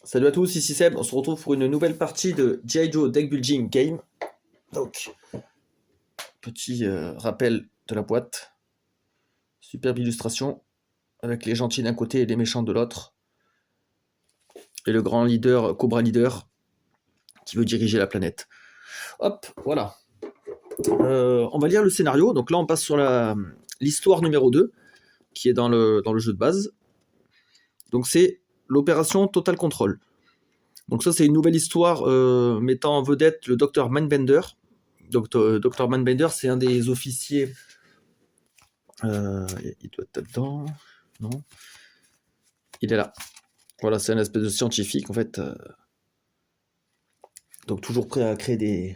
Salut à tous, ici Seb, on se retrouve pour une nouvelle partie de G.I. Joe Deck Building Game. Donc, petit rappel de la boîte. Superbe illustration, avec les gentils d'un côté et les méchants de l'autre. Et le grand leader, Cobra Leader, qui veut diriger la planète. Hop, voilà. On va lire le scénario. Donc là, on passe sur l'histoire numéro 2, qui est dans le jeu de base. Donc c'est l'opération Total Control. Donc ça, c'est une nouvelle histoire mettant en vedette le Dr Mindbender. Dr Mindbender, c'est un des officiers. Il doit être dedans. Non. Il est là. Voilà, c'est une espèce de scientifique, en fait. Donc toujours prêt à créer des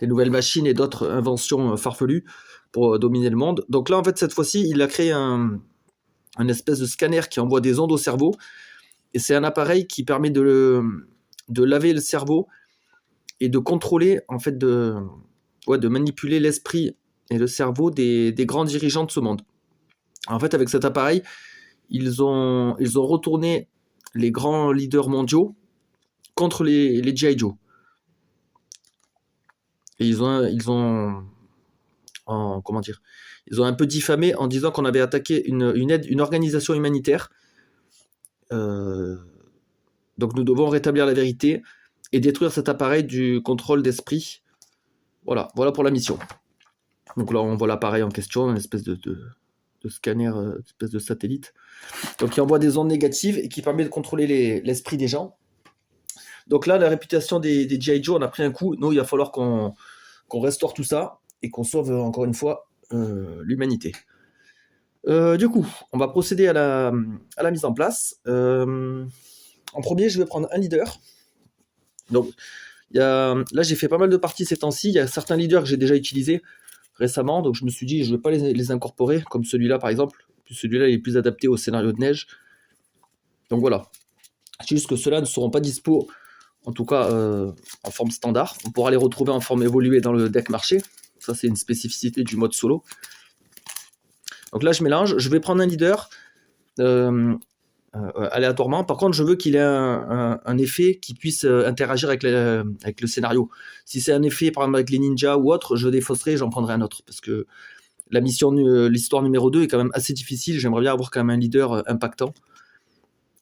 nouvelles machines et d'autres inventions farfelues pour dominer le monde. Donc là, en fait, cette fois-ci, il a créé un espèce de scanner qui envoie des ondes au cerveau. Et c'est un appareil qui permet de laver le cerveau et de contrôler, en fait, de manipuler l'esprit et le cerveau des grands dirigeants de ce monde. En fait, avec cet appareil, ils ont retourné les grands leaders mondiaux contre les G.I. Joe. Et ils ont un peu diffamé en disant qu'on avait attaqué une organisation humanitaire. Donc nous devons rétablir la vérité et détruire cet appareil du contrôle d'esprit. Voilà pour la mission. Donc là, on voit l'appareil en question, une espèce de scanner, une espèce de satellite. Donc il envoie des ondes négatives et qui permet de contrôler l'esprit des gens. Donc là, la réputation des G.I. Joe, on a pris un coup. Nous, il va falloir qu'on restaure tout ça et qu'on sauve encore une fois l'humanité. Du coup, on va procéder à la mise en place. En premier, je vais prendre un leader. Donc, là, j'ai fait pas mal de parties ces temps-ci. Il y a certains leaders que j'ai déjà utilisés récemment, donc je me suis dit, je ne vais pas les incorporer, comme celui-là par exemple. Celui-là, il est plus adapté au scénario de neige. Donc voilà. C'est juste que ceux-là ne seront pas dispo, en tout cas en forme standard. On pourra les retrouver en forme évoluée dans le deck marché. Ça, c'est une spécificité du mode solo. Donc là, je mélange. Je vais prendre un leader aléatoirement. Par contre, je veux qu'il ait un effet qui puisse interagir avec le scénario. Si c'est un effet, par exemple, avec les ninjas ou autre, je défausserai, j'en prendrai un autre. Parce que l'histoire numéro 2 est quand même assez difficile. J'aimerais bien avoir quand même un leader impactant.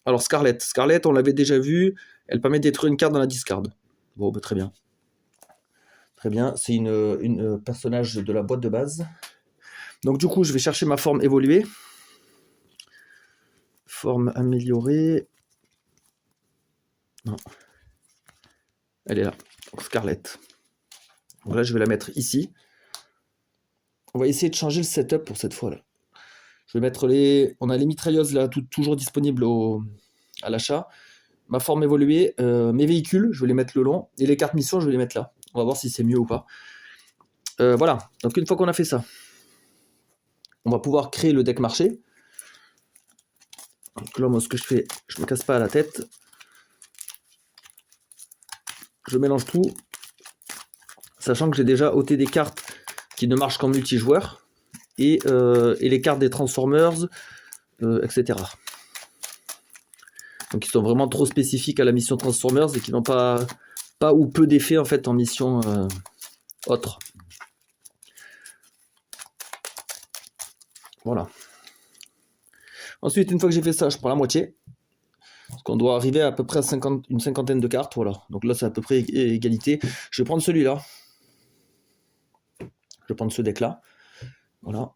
Alors, Scarlett, on l'avait déjà vu. Elle permet de détruire une carte dans la discard. Bon, bah, très bien. Très bien. C'est une personnage de la boîte de base. Donc, du coup, je vais chercher ma forme évoluée. Forme améliorée. Non. Elle est là. Donc, Scarlett. Donc là, je vais la mettre ici. On va essayer de changer le setup pour cette fois-là. Je vais mettre on a les mitrailleuses là, toujours disponibles à l'achat. Ma forme évoluée, mes véhicules, je vais les mettre le long. Et les cartes missions, je vais les mettre là. On va voir si c'est mieux ou pas. Voilà. Donc une fois qu'on a fait ça, on va pouvoir créer le deck marché. Donc là, moi, ce que je fais, je me casse pas la tête. Je mélange tout. Sachant que j'ai déjà ôté des cartes qui ne marchent qu'en multijoueur. Et les cartes des Transformers, etc. Donc ils sont vraiment trop spécifiques à la mission Transformers et qui n'ont pas ou peu d'effet en fait en mission autre. Voilà. Ensuite, une fois que j'ai fait ça, je prends la moitié. Parce qu'on doit arriver à peu près à une cinquantaine de cartes. Voilà. Donc là, c'est à peu près égalité. Je vais prendre celui-là. Je vais prendre ce deck-là. Voilà.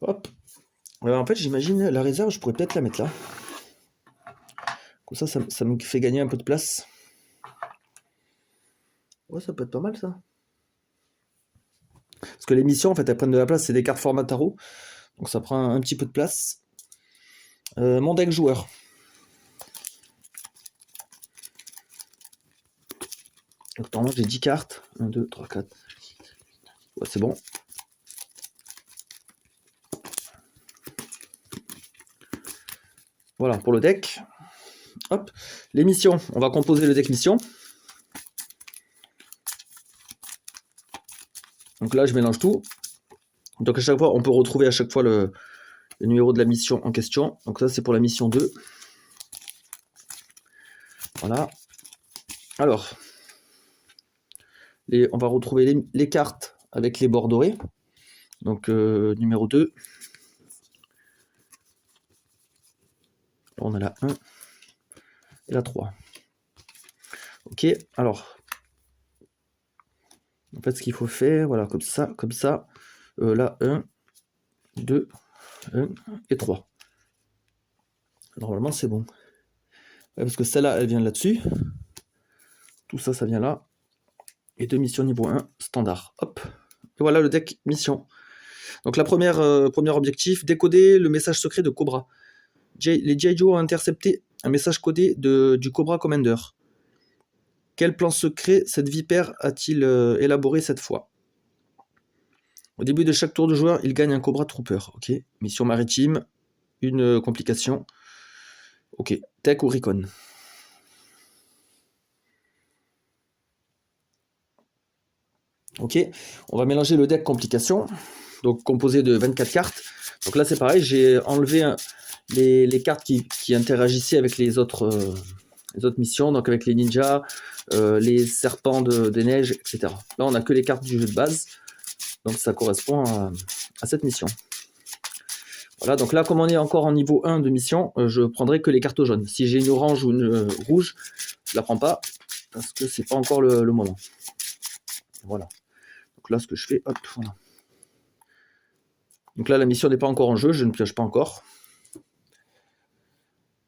Hop. En fait, j'imagine la réserve, je pourrais peut-être la mettre là. Comme ça me fait gagner un peu de place. Ouais, ça peut être pas mal, ça. Parce que les missions, en fait, elles prennent de la place. C'est des cartes format tarot. Donc ça prend un petit peu de place. Mon deck joueur. Donc normalement, j'ai 10 cartes. 1, 2, 3, 4. Ouais, c'est bon. Voilà pour le deck. Hop. Les missions. On va composer le deck mission. Donc là, je mélange tout. Donc à chaque fois, on peut retrouver à chaque fois le numéro de la mission en question. Donc ça, c'est pour la mission 2. Voilà. Alors, on va retrouver les cartes avec les bords dorés. Donc, numéro 2. On a la 1 et la 3. Ok, alors, en fait, ce qu'il faut faire, voilà, comme ça. Là, 1, 2, 1 et 3. Normalement, c'est bon. Ouais, parce que celle-là, elle vient là-dessus. Tout ça, ça vient là. Et 2 missions niveau 1, standard. Hop. Et voilà le deck mission. Donc, premier objectif, décoder le message secret de Cobra. Les G.I. Joe ont intercepté un message codé du Cobra Commander. Quel plan secret cette vipère a-t-il élaboré cette fois? Au début de chaque tour de joueur, il gagne un Cobra Trooper. Ok. Mission maritime, une complication. Ok. Tech ou Recon? Ok. On va mélanger le deck complication, donc composé de 24 cartes. Donc là, c'est pareil, j'ai enlevé les cartes qui interagissaient avec les autres missions, donc avec les ninjas, les serpents des neiges, etc. Là, on n'a que les cartes du jeu de base, donc ça correspond à cette mission. Voilà, donc là, comme on est encore en niveau 1 de mission, je prendrai que les cartes jaunes. Si j'ai une orange ou une rouge, je la prends pas, parce que c'est pas encore le moment. Voilà. Donc là, ce que je fais, hop, voilà. Donc là, la mission n'est pas encore en jeu, je ne pioche pas encore.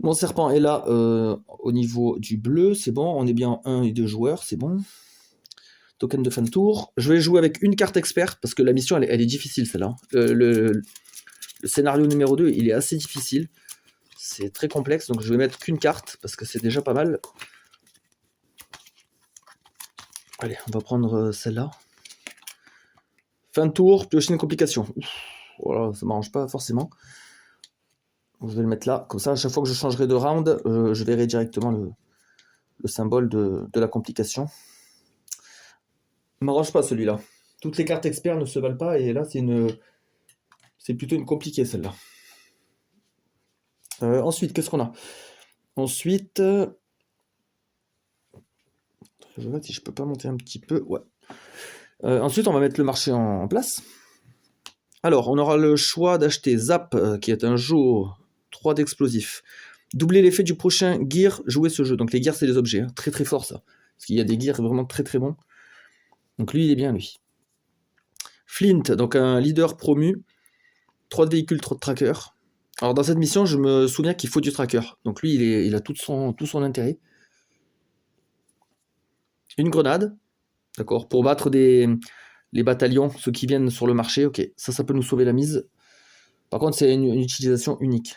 Mon serpent est là au niveau du bleu, c'est bon. On est bien en 1 et 2 joueurs, c'est bon. Token de fin de tour. Je vais jouer avec une carte expert, parce que la mission, elle est difficile, celle-là. Le scénario numéro 2, il est assez difficile. C'est très complexe, donc je vais mettre qu'une carte, parce que c'est déjà pas mal. Allez, on va prendre celle-là. Fin de tour, piocher une complication. Voilà, ça m'arrange pas forcément. Donc, je vais le mettre là. Comme ça, à chaque fois que je changerai de round, je verrai directement le symbole de la complication. Ne m'arrange pas celui-là. Toutes les cartes experts ne se valent pas, et là, c'est plutôt une compliquée, celle-là. Ensuite, qu'est-ce qu'on a? Ensuite, je vois si je peux pas monter un petit peu. Ouais. Ensuite, on va mettre le marché en place. Alors, on aura le choix d'acheter Zap, qui est un jeu 3 d'explosifs. Doubler l'effet du prochain gear, jouer ce jeu. Donc les gears, c'est les objets. Hein. Très très fort ça. Parce qu'il y a des gears vraiment très très bons. Donc lui, il est bien, lui. Flint, donc un leader promu. 3 de véhicules, 3 de trackers. Alors dans cette mission, je me souviens qu'il faut du tracker. Donc lui, il a tout son intérêt. Une grenade. D'accord. Pour battre les bataillons, ceux qui viennent sur le marché. Ok, ça peut nous sauver la mise. Par contre, c'est une utilisation unique.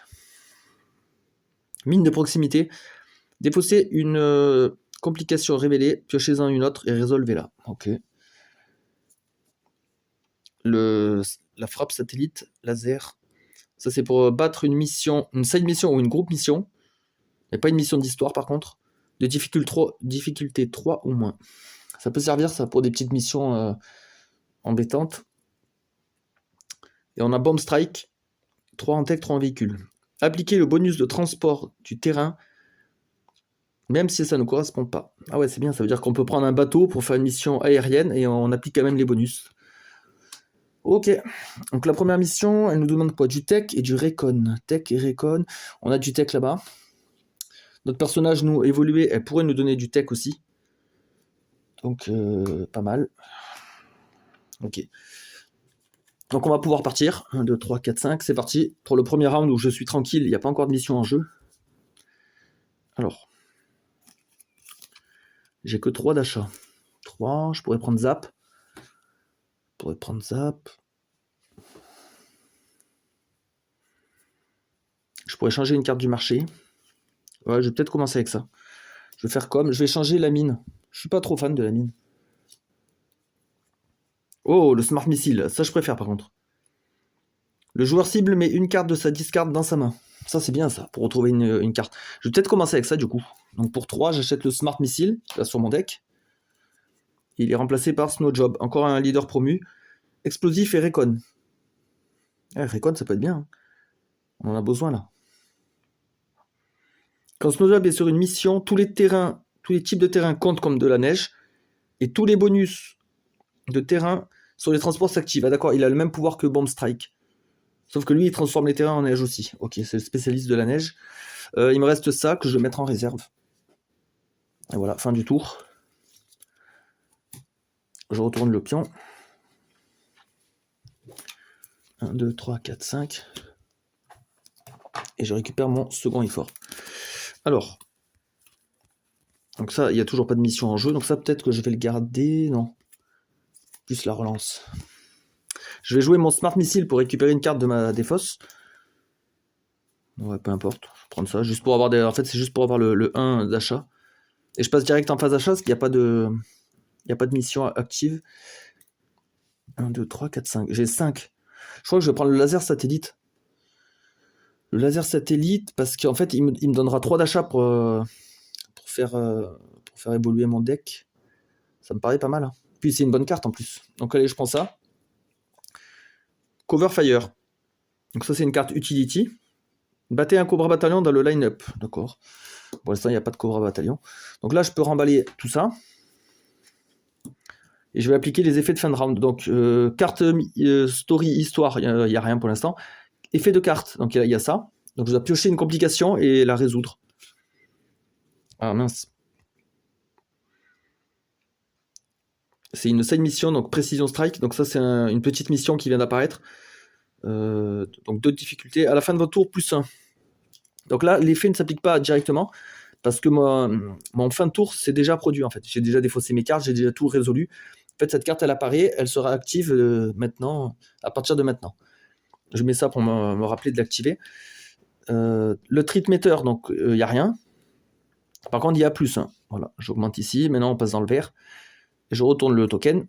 Mine de proximité. Défausser une complication révélée, piochez-en une autre et résolvez-la. Ok. La frappe satellite laser. Ça, c'est pour battre une mission, une side mission ou une groupe mission. Mais pas une mission d'histoire, par contre. De difficulté 3 ou moins. Ça peut servir, ça, pour des petites missions embêtantes. Et on a Bomb Strike. 3 en tech, 3 en véhicule. Appliquer le bonus de transport du terrain, même si ça ne correspond pas. Ah ouais, c'est bien, ça veut dire qu'on peut prendre un bateau pour faire une mission aérienne et on applique quand même les bonus. Ok, donc la première mission, elle nous demande quoi? Du tech et du recon. Tech et recon, on a du tech là-bas. Notre personnage, nous, évolué, elle pourrait nous donner du tech aussi. Donc, pas mal. Ok. Donc on va pouvoir partir. 1, 2, 3, 4, 5, c'est parti. Pour le premier round où je suis tranquille, il n'y a pas encore de mission en jeu. Alors, j'ai que 3 d'achat. 3, je pourrais prendre Zap. Je pourrais changer une carte du marché. Ouais, je vais peut-être commencer avec ça. Je vais faire comme, je vais changer la mine. Je suis pas trop fan de la mine. Oh, le Smart Missile, ça je préfère par contre. Le joueur cible met une carte de sa discard dans sa main. Ça c'est bien ça, pour retrouver une carte. Je vais peut-être commencer avec ça du coup. Donc pour 3, j'achète le Smart Missile, là sur mon deck. Il est remplacé par Snow Job, encore un leader promu. Explosif et Recon. Recon ça peut être bien. Hein. On en a besoin là. Quand Snowjob est sur une mission, tous les types de terrains comptent comme de la neige, et tous les bonus de terrain sur les transports s'activent. Ah d'accord, il a le même pouvoir que Bomb Strike. Sauf que lui, il transforme les terrains en neige aussi. Ok, c'est le spécialiste de la neige. Il me reste ça que je vais mettre en réserve. Et voilà, fin du tour. Je retourne le pion. 1, 2, 3, 4, 5. Et je récupère mon second effort. Alors. Donc ça, il n'y a toujours pas de mission en jeu. Donc ça, peut-être que je vais le garder. Non. Plus la relance. Je vais jouer mon Smart Missile pour récupérer une carte de ma défausse. Ouais, peu importe. Je vais prendre ça. Juste pour avoir des... En fait, c'est juste pour avoir le 1 d'achat. Et je passe direct en phase d'achat parce qu'il n'y a pas de... Il n'y a pas de mission active. 1, 2, 3, 4, 5. J'ai 5. Je crois que je vais prendre le laser satellite. Le laser satellite, parce qu'en fait, il me donnera 3 d'achat pour faire évoluer mon deck. Ça me paraît pas mal. Hein. Puis c'est une bonne carte en plus. Donc allez, je prends ça. Cover Fire. Donc ça, c'est une carte Utility. Battez un Cobra Bataillon dans le line-up. D'accord. Pour l'instant, il n'y a pas de Cobra Bataillon. Donc là, je peux remballer tout ça. Et je vais appliquer les effets de fin de round. Donc, carte story, histoire, il n'y a rien pour l'instant. Effet de carte, donc il y a ça. Donc je dois piocher une complication et la résoudre. Ah mince. C'est une side mission, donc Précision Strike. Donc ça, c'est une petite mission qui vient d'apparaître. Donc 2 difficultés. À la fin de votre tour, plus 1. Donc là, l'effet ne s'applique pas directement. Parce que mon fin de tour, c'est déjà produit en fait. J'ai déjà défaussé mes cartes, j'ai déjà tout résolu. En fait, cette carte, elle apparaît, elle sera active maintenant, à partir de maintenant. Je mets ça pour me rappeler de l'activer. Le treat meter, donc il n'y a rien. Par contre, il y a plus 1. Voilà, j'augmente ici. Maintenant, on passe dans le vert. Et je retourne le token.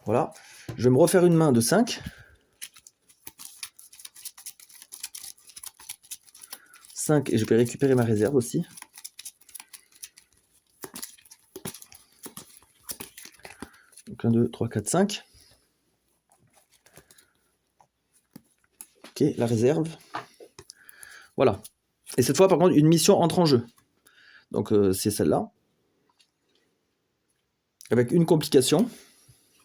Voilà. Je vais me refaire une main de 5. 5, et je vais récupérer ma réserve aussi. Donc 1, 2, 3, 4, 5. Ok, la réserve. Voilà. Et cette fois, par contre, une mission entre en jeu. Donc c'est celle-là. Avec une complication.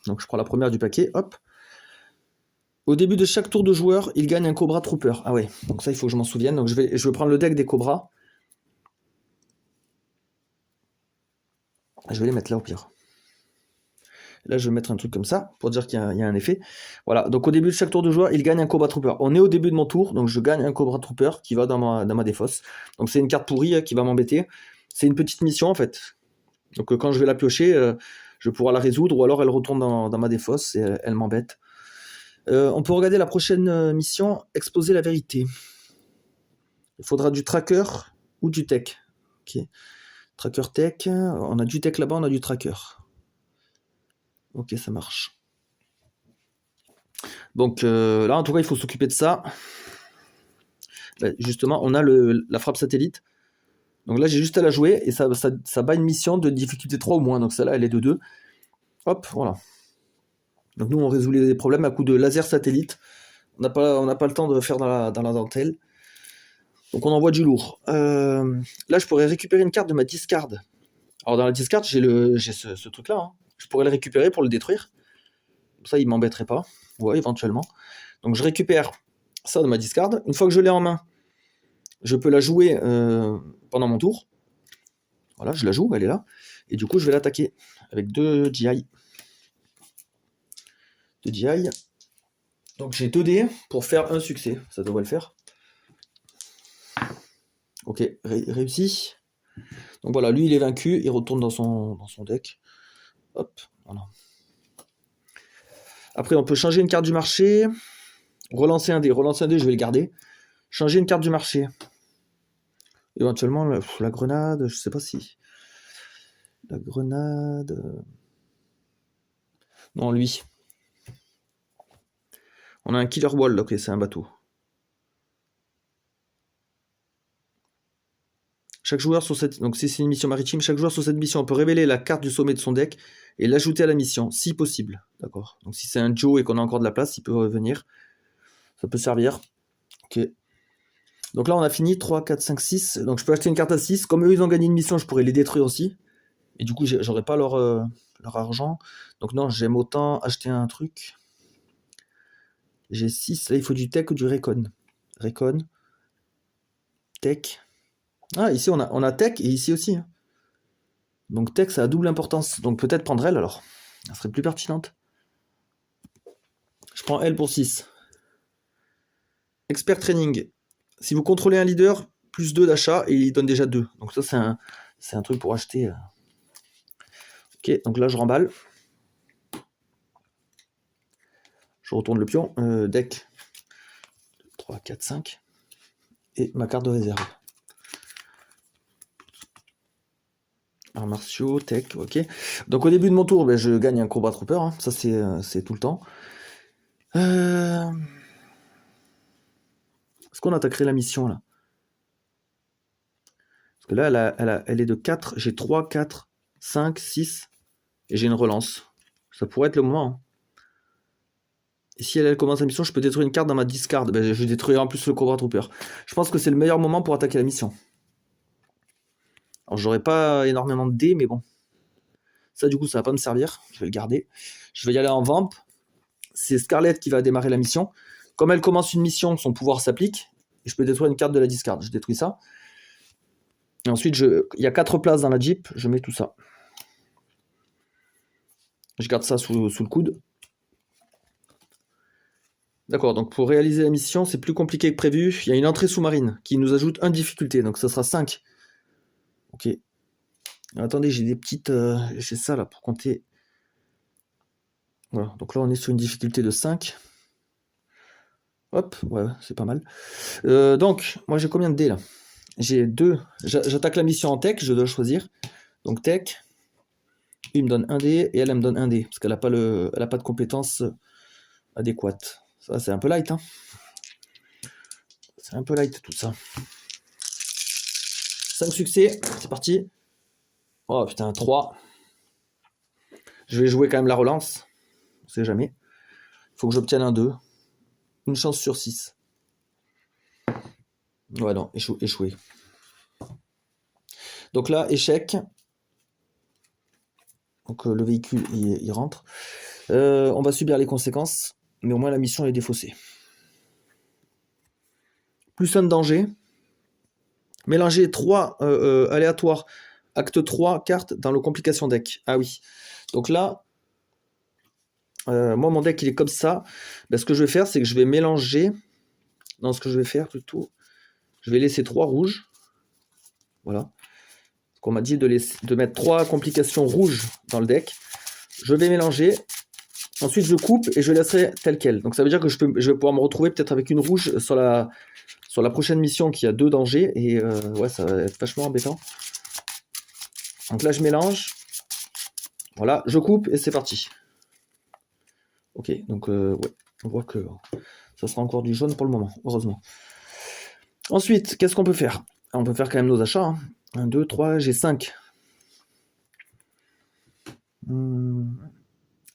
Donc je prends la première du paquet. Hop. Au début de chaque tour de joueur, il gagne un Cobra Trooper. Ah ouais, donc ça, il faut que je m'en souvienne. Donc je vais prendre le deck des Cobras. Je vais les mettre là au pire. Là, je vais mettre un truc comme ça pour dire qu'il y a un effet. Voilà, donc au début de chaque tour de joueur, il gagne un Cobra Trooper. On est au début de mon tour, donc je gagne un Cobra Trooper qui va dans ma défausse. Donc c'est une carte pourrie qui va m'embêter. C'est une petite mission en fait. Donc quand je vais la piocher, je pourrai la résoudre ou alors elle retourne dans ma défausse et elle m'embête. On peut regarder la prochaine mission, exposer la vérité. Il faudra du tracker ou du tech. Ok. Tracker tech, on a du tech là-bas, on a du tracker. Ok, ça marche. Donc là, en tout cas, il faut s'occuper de ça. Là, justement, on a la frappe satellite. Donc là, j'ai juste à la jouer et ça bat une mission de difficulté 3 ou moins. Donc celle-là, elle est de 2. Hop, voilà. Donc nous, on résout les problèmes à coup de laser satellite. On n'a pas le temps de faire dans la dentelle. Donc on envoie du lourd. Là, je pourrais récupérer une carte de ma discard. Alors dans la discard, j'ai ce truc-là. Hein. Je pourrais le récupérer pour le détruire. Comme ça, il ne m'embêterait pas. Ouais, éventuellement. Donc je récupère ça de ma discard. Une fois que je l'ai en main, je peux la jouer pendant mon tour. Voilà, je la joue, elle est là. Et du coup, je vais l'attaquer avec 2 GI. 2 GI. Donc j'ai 2 dés pour faire un succès. Ça devrait le faire. Ok, réussi. Donc voilà, lui il est vaincu, il retourne dans son deck. Hop, voilà. Après on peut changer une carte du marché, relancer un dé, je vais le garder. Changer une carte du marché. Éventuellement la grenade, je sais pas si. La grenade. Non, lui. On a un killer wall, ok, c'est un bateau. Chaque joueur sur cette... Donc si c'est une mission maritime, chaque joueur sur cette mission peut révéler la carte du sommet de son deck et l'ajouter à la mission, si possible. D'accord. Donc si c'est un Joe et qu'on a encore de la place, il peut revenir. Ça peut servir. Ok. Donc là, on a fini 3, 4, 5, 6. Donc je peux acheter une carte à 6. Comme eux, ils ont gagné une mission, je pourrais les détruire aussi. Et du coup, j'aurais pas leur argent. Donc non, j'aime autant acheter un truc. J'ai 6. Là, il faut du tech ou du recon. Recon. Tech. Ah, ici, on a tech et ici aussi. Hein. Donc tech, ça a double importance. Donc peut-être prendre elle alors. Elle serait plus pertinente. Je prends elle pour 6. Expert training. Si vous contrôlez un leader, plus 2 d'achat et il donne déjà 2. Donc ça, c'est un truc pour acheter. Ok, donc là, je remballe. Je retourne le pion. Deck. 3, 4, 5. Et ma carte de réserve. Arts martiaux, tech, ok. Donc au début de mon tour, ben, je gagne un Cobra Trooper. Hein. Ça, c'est tout le temps. Est-ce qu'on attaquerait la mission là? Parce que là, elle est de 4. J'ai 3, 4, 5, 6. Et j'ai une relance. Ça pourrait être le moment. Hein. Et si elle commence la mission, je peux détruire une carte dans ma discard. Ben, je vais détruire en plus le Cobra Trooper. Je pense que c'est le meilleur moment pour attaquer la mission. Alors j'aurais pas énormément de dés, mais bon. Ça du coup, ça va pas me servir. Je vais le garder. Je vais y aller en vamp. C'est Scarlett qui va démarrer la mission. Comme elle commence une mission, son pouvoir s'applique. Et je peux détruire une carte de la discard. Je détruis ça. Et ensuite, il y a 4 places dans la Jeep. Je mets tout ça. Je garde ça sous le coude. D'accord, donc pour réaliser la mission, c'est plus compliqué que prévu. Il y a une entrée sous-marine qui nous ajoute 1 difficulté, donc ça sera 5. Ok. Attendez, j'ai des petites... j'ai ça là pour compter. Voilà, donc là on est sur une difficulté de 5. Hop, ouais, c'est pas mal. Donc, moi j'ai combien de dés là? J'ai 2. J'attaque la mission en tech, je dois choisir. Donc tech. Il me donne 1 dé et elle me donne 1 dé. Parce qu'elle n'a pas, pas de compétences adéquates. Ça c'est un peu light, hein. C'est un peu light tout ça. 5 succès, c'est parti. Oh putain, 3. Je vais jouer quand même la relance. On sait jamais. Il faut que j'obtienne un 2. Une chance sur 6. Ouais, non, échoué. Donc là, échec. Donc le véhicule, il rentre. On va subir les conséquences. Mais au moins la mission est défaussée. Plus un de danger. Mélanger 3 aléatoires. Acte 3 cartes dans le complication deck. Ah oui. Donc là, moi mon deck il est comme ça. Ben, ce que je vais faire, c'est que je vais mélanger. Non, ce que je vais faire plutôt, je vais laisser 3 rouges. Voilà. On m'a dit de mettre 3 complications rouges dans le deck. Je vais mélanger. Ensuite, je coupe et je laisserai tel quel. Donc ça veut dire que je vais pouvoir me retrouver peut-être avec une rouge sur la prochaine mission qui a 2 dangers. Et ouais, ça va être vachement embêtant. Donc là, je mélange. Voilà, je coupe et c'est parti. Ok, donc ouais, on voit que ça sera encore du jaune pour le moment, heureusement. Ensuite, qu'est-ce qu'on peut faire? On peut faire quand même nos achats. Hein. 1, 2, 3, j'ai 5.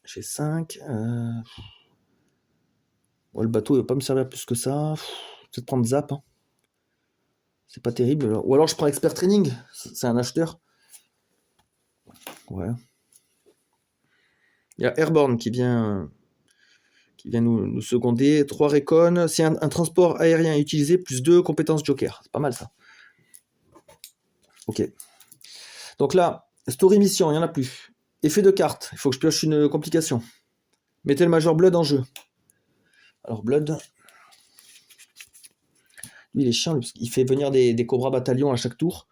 J'ai 5. Ouais, le bateau il va pas me servir plus que ça. Peut-être prendre Zap. Hein. C'est pas terrible. Ou alors je prends Expert Training. C'est un acheteur. Ouais. Il y a Airborne qui vient nous seconder. 3 Recon. Si un transport aérien est utilisé, plus 2 compétences Joker. C'est pas mal ça. Ok. Donc là, Story Mission, il n'y en a plus. Effet de carte. Il faut que je pioche une complication. Mettez le Major Blood en jeu. Alors Blood... Lui, il est chiant, parce qu'il fait venir des Cobra Bataillons à chaque tour.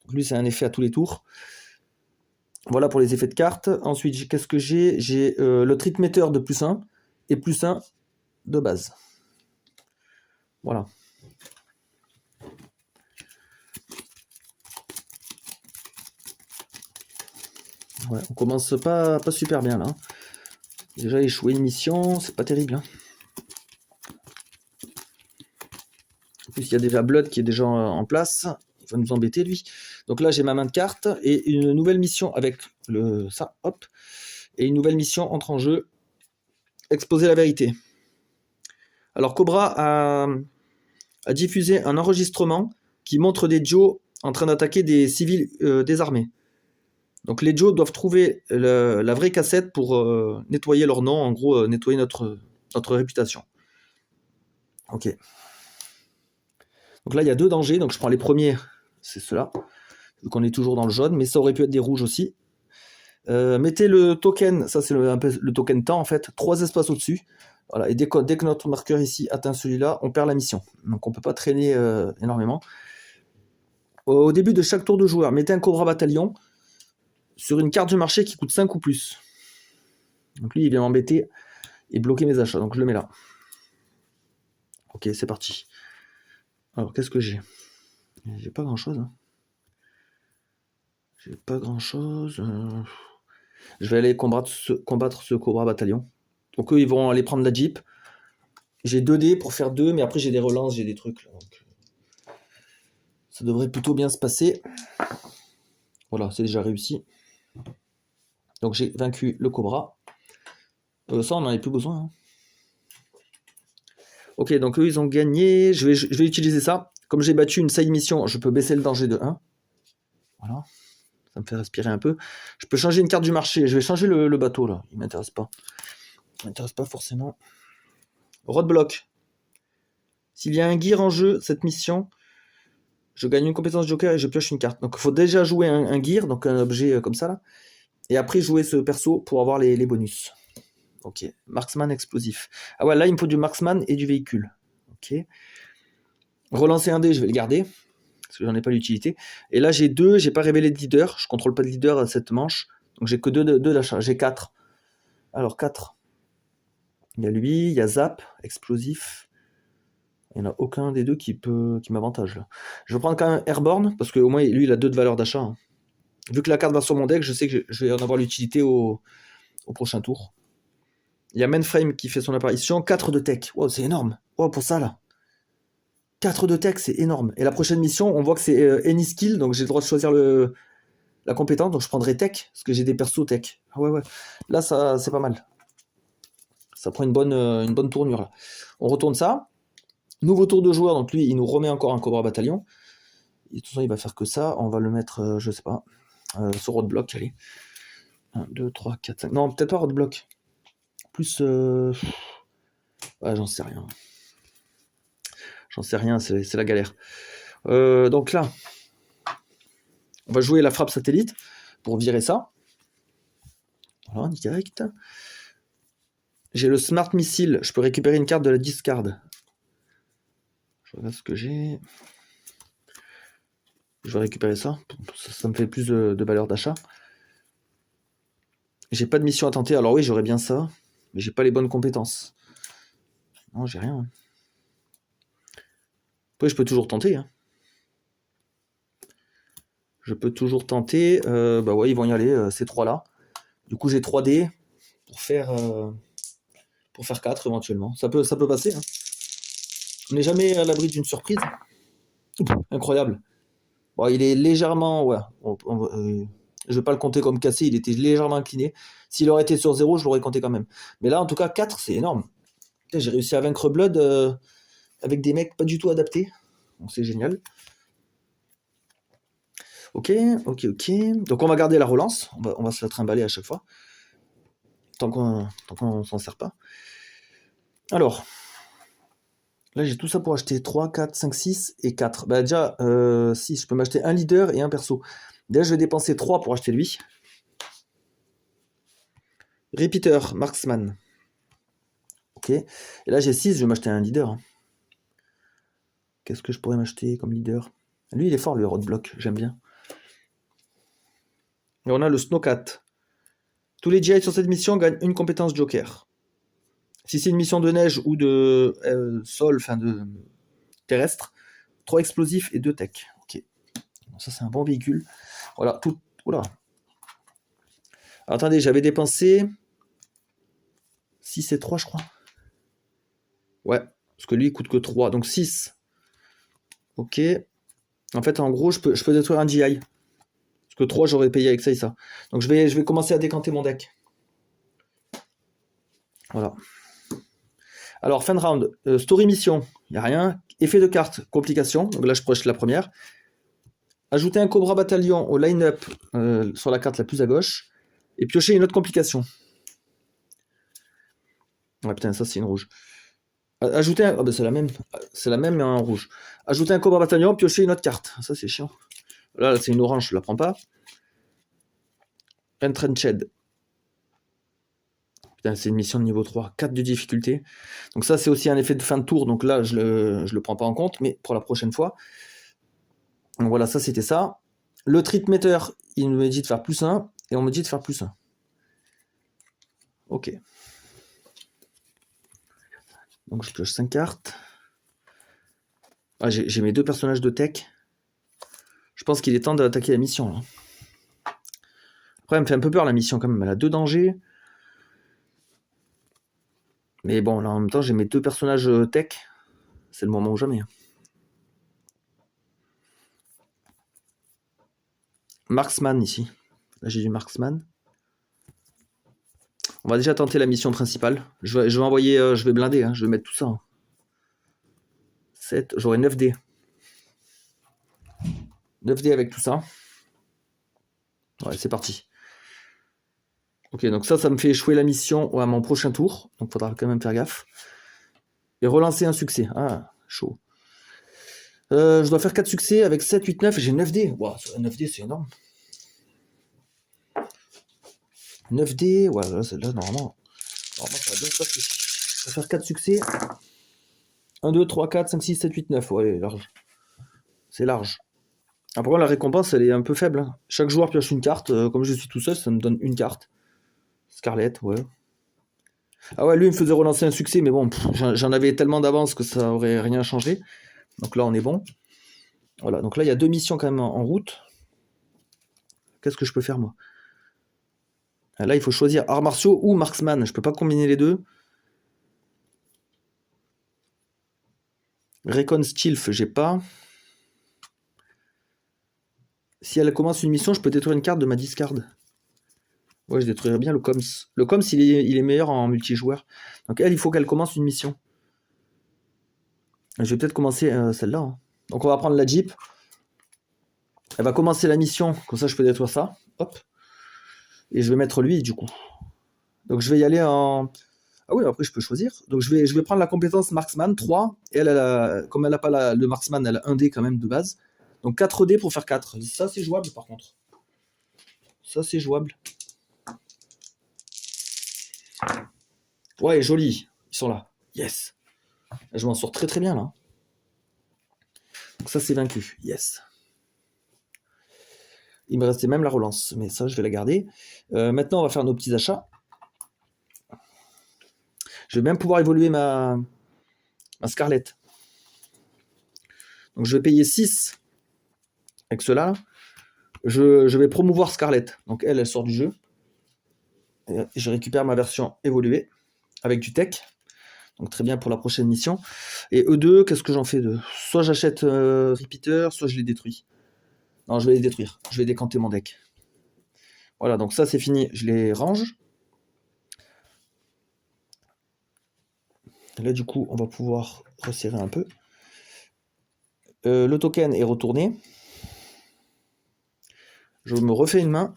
Donc lui, c'est un effet à tous les tours. Voilà pour les effets de carte. Ensuite, qu'est-ce que j'ai? J'ai le Trip Meter de plus 1 et plus 1 de base. Voilà. Ouais, on commence pas super bien là. Déjà échoué une mission, c'est pas terrible. Hein. En plus, il y a déjà Blood qui est déjà en place. Il va nous embêter lui. Donc là, j'ai ma main de cartes et une nouvelle mission avec ça, hop. Et une nouvelle mission entre en jeu. Exposer la vérité. Alors Cobra a diffusé un enregistrement qui montre des Joe en train d'attaquer des civils désarmés. Donc les Joe doivent trouver la vraie cassette pour nettoyer leur nom, en gros nettoyer notre réputation. Ok. Donc là il y a 2 dangers, donc je prends les premiers, c'est ceux-là, vu qu'on est toujours dans le jaune, mais ça aurait pu être des rouges aussi. Mettez le token, ça c'est le token temps en fait, 3 espaces au-dessus. Voilà, et dès que notre marqueur ici atteint celui-là, on perd la mission. Donc on peut pas traîner énormément. Au début de chaque tour de joueur, mettez un Cobra Bataillon sur une carte du marché qui coûte 5 ou plus. Donc lui, il vient m'embêter et bloquer mes achats. Donc je le mets là. Ok, c'est parti. Alors, qu'est-ce que j'ai? J'ai pas grand-chose. Hein. J'ai pas grand-chose. Je vais aller combattre ce Cobra Bataillon. Donc eux, ils vont aller prendre la Jeep. J'ai 2 dés pour faire 2, mais après j'ai des relances, j'ai des trucs. Là, donc... Ça devrait plutôt bien se passer. Voilà, c'est déjà réussi. Donc j'ai vaincu le Cobra. Ça, on n'en avait plus besoin. Hein. Ok, donc eux, ils ont gagné. Je vais utiliser ça. Comme j'ai battu une side mission, je peux baisser le danger de 1. Voilà. Ça me fait respirer un peu. Je peux changer une carte du marché. Je vais changer le bateau, là. Il m'intéresse pas. Il m'intéresse pas forcément. Roadblock. S'il y a un gear en jeu, cette mission, je gagne une compétence joker et je pioche une carte. Donc il faut déjà jouer un gear, donc un objet comme ça, là. Et après jouer ce perso pour avoir les bonus. Ok. Marksman explosif. Ah ouais, là, il me faut du marksman et du véhicule. Ok. Relancer un dé, je vais le garder. Parce que j'en ai pas l'utilité. Et là, j'ai 2, j'ai pas révélé de leader. Je contrôle pas de leader à cette manche. Donc j'ai que 2 d'achat. J'ai 4. Alors 4. Il y a lui, il y a Zap, explosif. Il n'y en a aucun des deux qui m'avantage là. Je vais prendre quand même Airborne, parce qu'au moins lui il a 2 de valeur d'achat. Hein. Vu que la carte va sur mon deck, je sais que je vais en avoir l'utilité au prochain tour. Il y a Mainframe qui fait son apparition. 4 de tech. Wow, c'est énorme. Wow, pour ça là. 4 de tech, c'est énorme. Et la prochaine mission, on voit que c'est Any Skill, donc j'ai le droit de choisir la compétence, donc je prendrai tech, parce que j'ai des persos tech. Ah ouais. Là, ça, c'est pas mal. Ça prend une bonne tournure là. On retourne ça. Nouveau tour de joueur, donc lui, il nous remet encore un Cobra Bataillon. Et de toute façon, il va faire que ça. On va le mettre, je sais pas, sur Roadblock, allez. 1, 2, 3, 4, 5. Non, peut-être pas Roadblock. Plus... Ouais, j'en sais rien. J'en sais rien, c'est la galère. Donc là, on va jouer la frappe satellite pour virer ça. Voilà, direct. J'ai le Smart Missile. Je peux récupérer une carte de la discard. Je regarde ce que j'ai. Je vais récupérer ça. Ça me fait plus de valeur d'achat. J'ai pas de mission à tenter. Alors oui, j'aurais bien ça. Mais j'ai pas les bonnes compétences. Non, j'ai rien. Après, je peux toujours tenter. Hein. Je peux toujours tenter. Bah ouais, ils vont y aller, ces 3-là. Du coup, j'ai 3 dés pour faire 4 éventuellement. Ça peut passer. Hein. On n'est jamais à l'abri d'une surprise. Incroyable. Bon, il est légèrement... Ouais. Je vais pas le compter comme cassé, il était légèrement incliné. S'il aurait été sur 0, je l'aurais compté quand même. Mais là, en tout cas, 4, c'est énorme. Putain, j'ai réussi à vaincre Blood avec des mecs pas du tout adaptés. Donc c'est génial. Ok. Donc on va garder la relance. On va se la trimballer à chaque fois. Tant qu'on s'en sert pas. Alors... Là, j'ai tout ça pour acheter 3, 4, 5, 6 et 4. Bah déjà, 6, je peux m'acheter un leader et un perso. Déjà, je vais dépenser 3 pour acheter lui. Repeater, Marksman. Ok. Et là, j'ai 6, je vais m'acheter un leader. Hein. Qu'est-ce que je pourrais m'acheter comme leader? Lui, il est fort, le Roadblock, j'aime bien. Et on a le Snowcat. Tous les GI sur cette mission gagnent une compétence Joker. Si c'est une mission de neige ou de sol, enfin de terrestre, 3 explosifs et 2 tech. Ok. Ça, c'est un bon véhicule. Voilà, tout. Oula. Alors, attendez, j'avais dépensé 6 et 3, je crois. Ouais, parce que lui, il coûte que 3. Donc 6. Ok. En fait, en gros, je peux détruire un GI. Parce que 3, j'aurais payé avec ça et ça. Donc je vais commencer à décanter mon deck. Voilà. Alors, fin de round, story mission, il n'y a rien. Effet de carte, complication. Donc là, je proche la première. Ajouter un Cobra Bataillon au line-up sur la carte la plus à gauche. Et piocher une autre complication. Ouais, putain, ça, c'est une rouge. Ajouter un... Oh, ben, c'est la même. C'est la même, mais en rouge. Ajouter un Cobra Bataillon, piocher une autre carte. Ça, c'est chiant. Là, c'est une orange, je la prends pas. Entrenched. Putain, c'est une mission de niveau 3. 4 de difficulté. Donc ça, c'est aussi un effet de fin de tour. Donc là, je le prends pas en compte, mais pour la prochaine fois. Donc voilà, ça, c'était ça. Le treat meter, il me dit de faire +1. Et on me dit de faire +1. Ok. Donc je pioche 5 cartes. Ah, j'ai mes 2 personnages de tech. Je pense qu'il est temps d'attaquer la mission, là. Après, elle me fait un peu peur, la mission, quand même. Elle a 2 dangers. Mais bon, là, en même temps, j'ai mes 2 personnages tech. C'est le moment ou jamais. Marksman, ici. Là, j'ai du Marksman. On va déjà tenter la mission principale. Je vais envoyer... je vais blinder, hein. Je vais mettre tout ça. Hein. 7. J'aurai 9 dés. 9 dés avec tout ça. Ouais, c'est parti. Ok, donc ça me fait échouer la mission à mon prochain tour. Donc, il faudra quand même faire gaffe. Et relancer un succès. Ah, chaud. Je dois faire 4 succès avec 7, 8, 9. J'ai 9 dés. Wow, 9 dés, c'est énorme. 9 dés. Ouais, là, normalement, ça va bien se passer. Je vais faire 4 succès. 1, 2, 3, 4, 5, 6, 7, 8, 9. Ouais, large. C'est large. Après, la récompense, elle est un peu faible. Hein. Chaque joueur pioche une carte. Comme je suis tout seul, ça me donne une carte. Scarlett, ouais. Ah ouais, lui, il me faisait relancer un succès, mais bon, j'en avais tellement d'avance que ça aurait rien changé. Donc là, on est bon. Voilà, donc là, il y a 2 missions quand même en route. Qu'est-ce que je peux faire, moi? Là, il faut choisir arts martiaux ou marksman. Je peux pas combiner les deux. Recon Stilf, j'ai pas. Si elle commence une mission, je peux détruire une carte de ma discard. Ouais, je détruirais bien le Coms. Le Coms, il est meilleur en multijoueur. Donc elle, il faut qu'elle commence une mission. Je vais peut-être commencer celle-là. Hein. Donc on va prendre la Jeep. Elle va commencer la mission. Comme ça, je peux détruire ça. Hop. Et je vais mettre lui, du coup. Donc je vais y aller en... Ah oui, après je peux choisir. Donc je vais prendre la compétence Marksman 3. Et elle, comme elle n'a pas le Marksman, elle a 1 dé quand même de base. Donc 4 dés pour faire 4. Ça, c'est jouable par contre. Ça, c'est jouable. Ouais, joli. Ils sont là. Yes. Je m'en sors très très bien là. Donc ça, c'est vaincu. Yes. Il me restait même la relance. Mais ça, je vais la garder. Maintenant, on va faire nos petits achats. Je vais même pouvoir évoluer ma Scarlett. Donc je vais payer 6 avec cela. Je vais promouvoir Scarlett. Donc elle sort du jeu. Et je récupère ma version évoluée avec du tech. Donc très bien pour la prochaine mission. Et eux deux, qu'est-ce que j'en fais d'eux? Soit j'achète Repeater, soit je les détruis. Non, je vais les détruire. Je vais décanter mon deck. Voilà, donc ça c'est fini. Je les range. Là du coup, on va pouvoir resserrer un peu. Le token est retourné. Je me refais une main.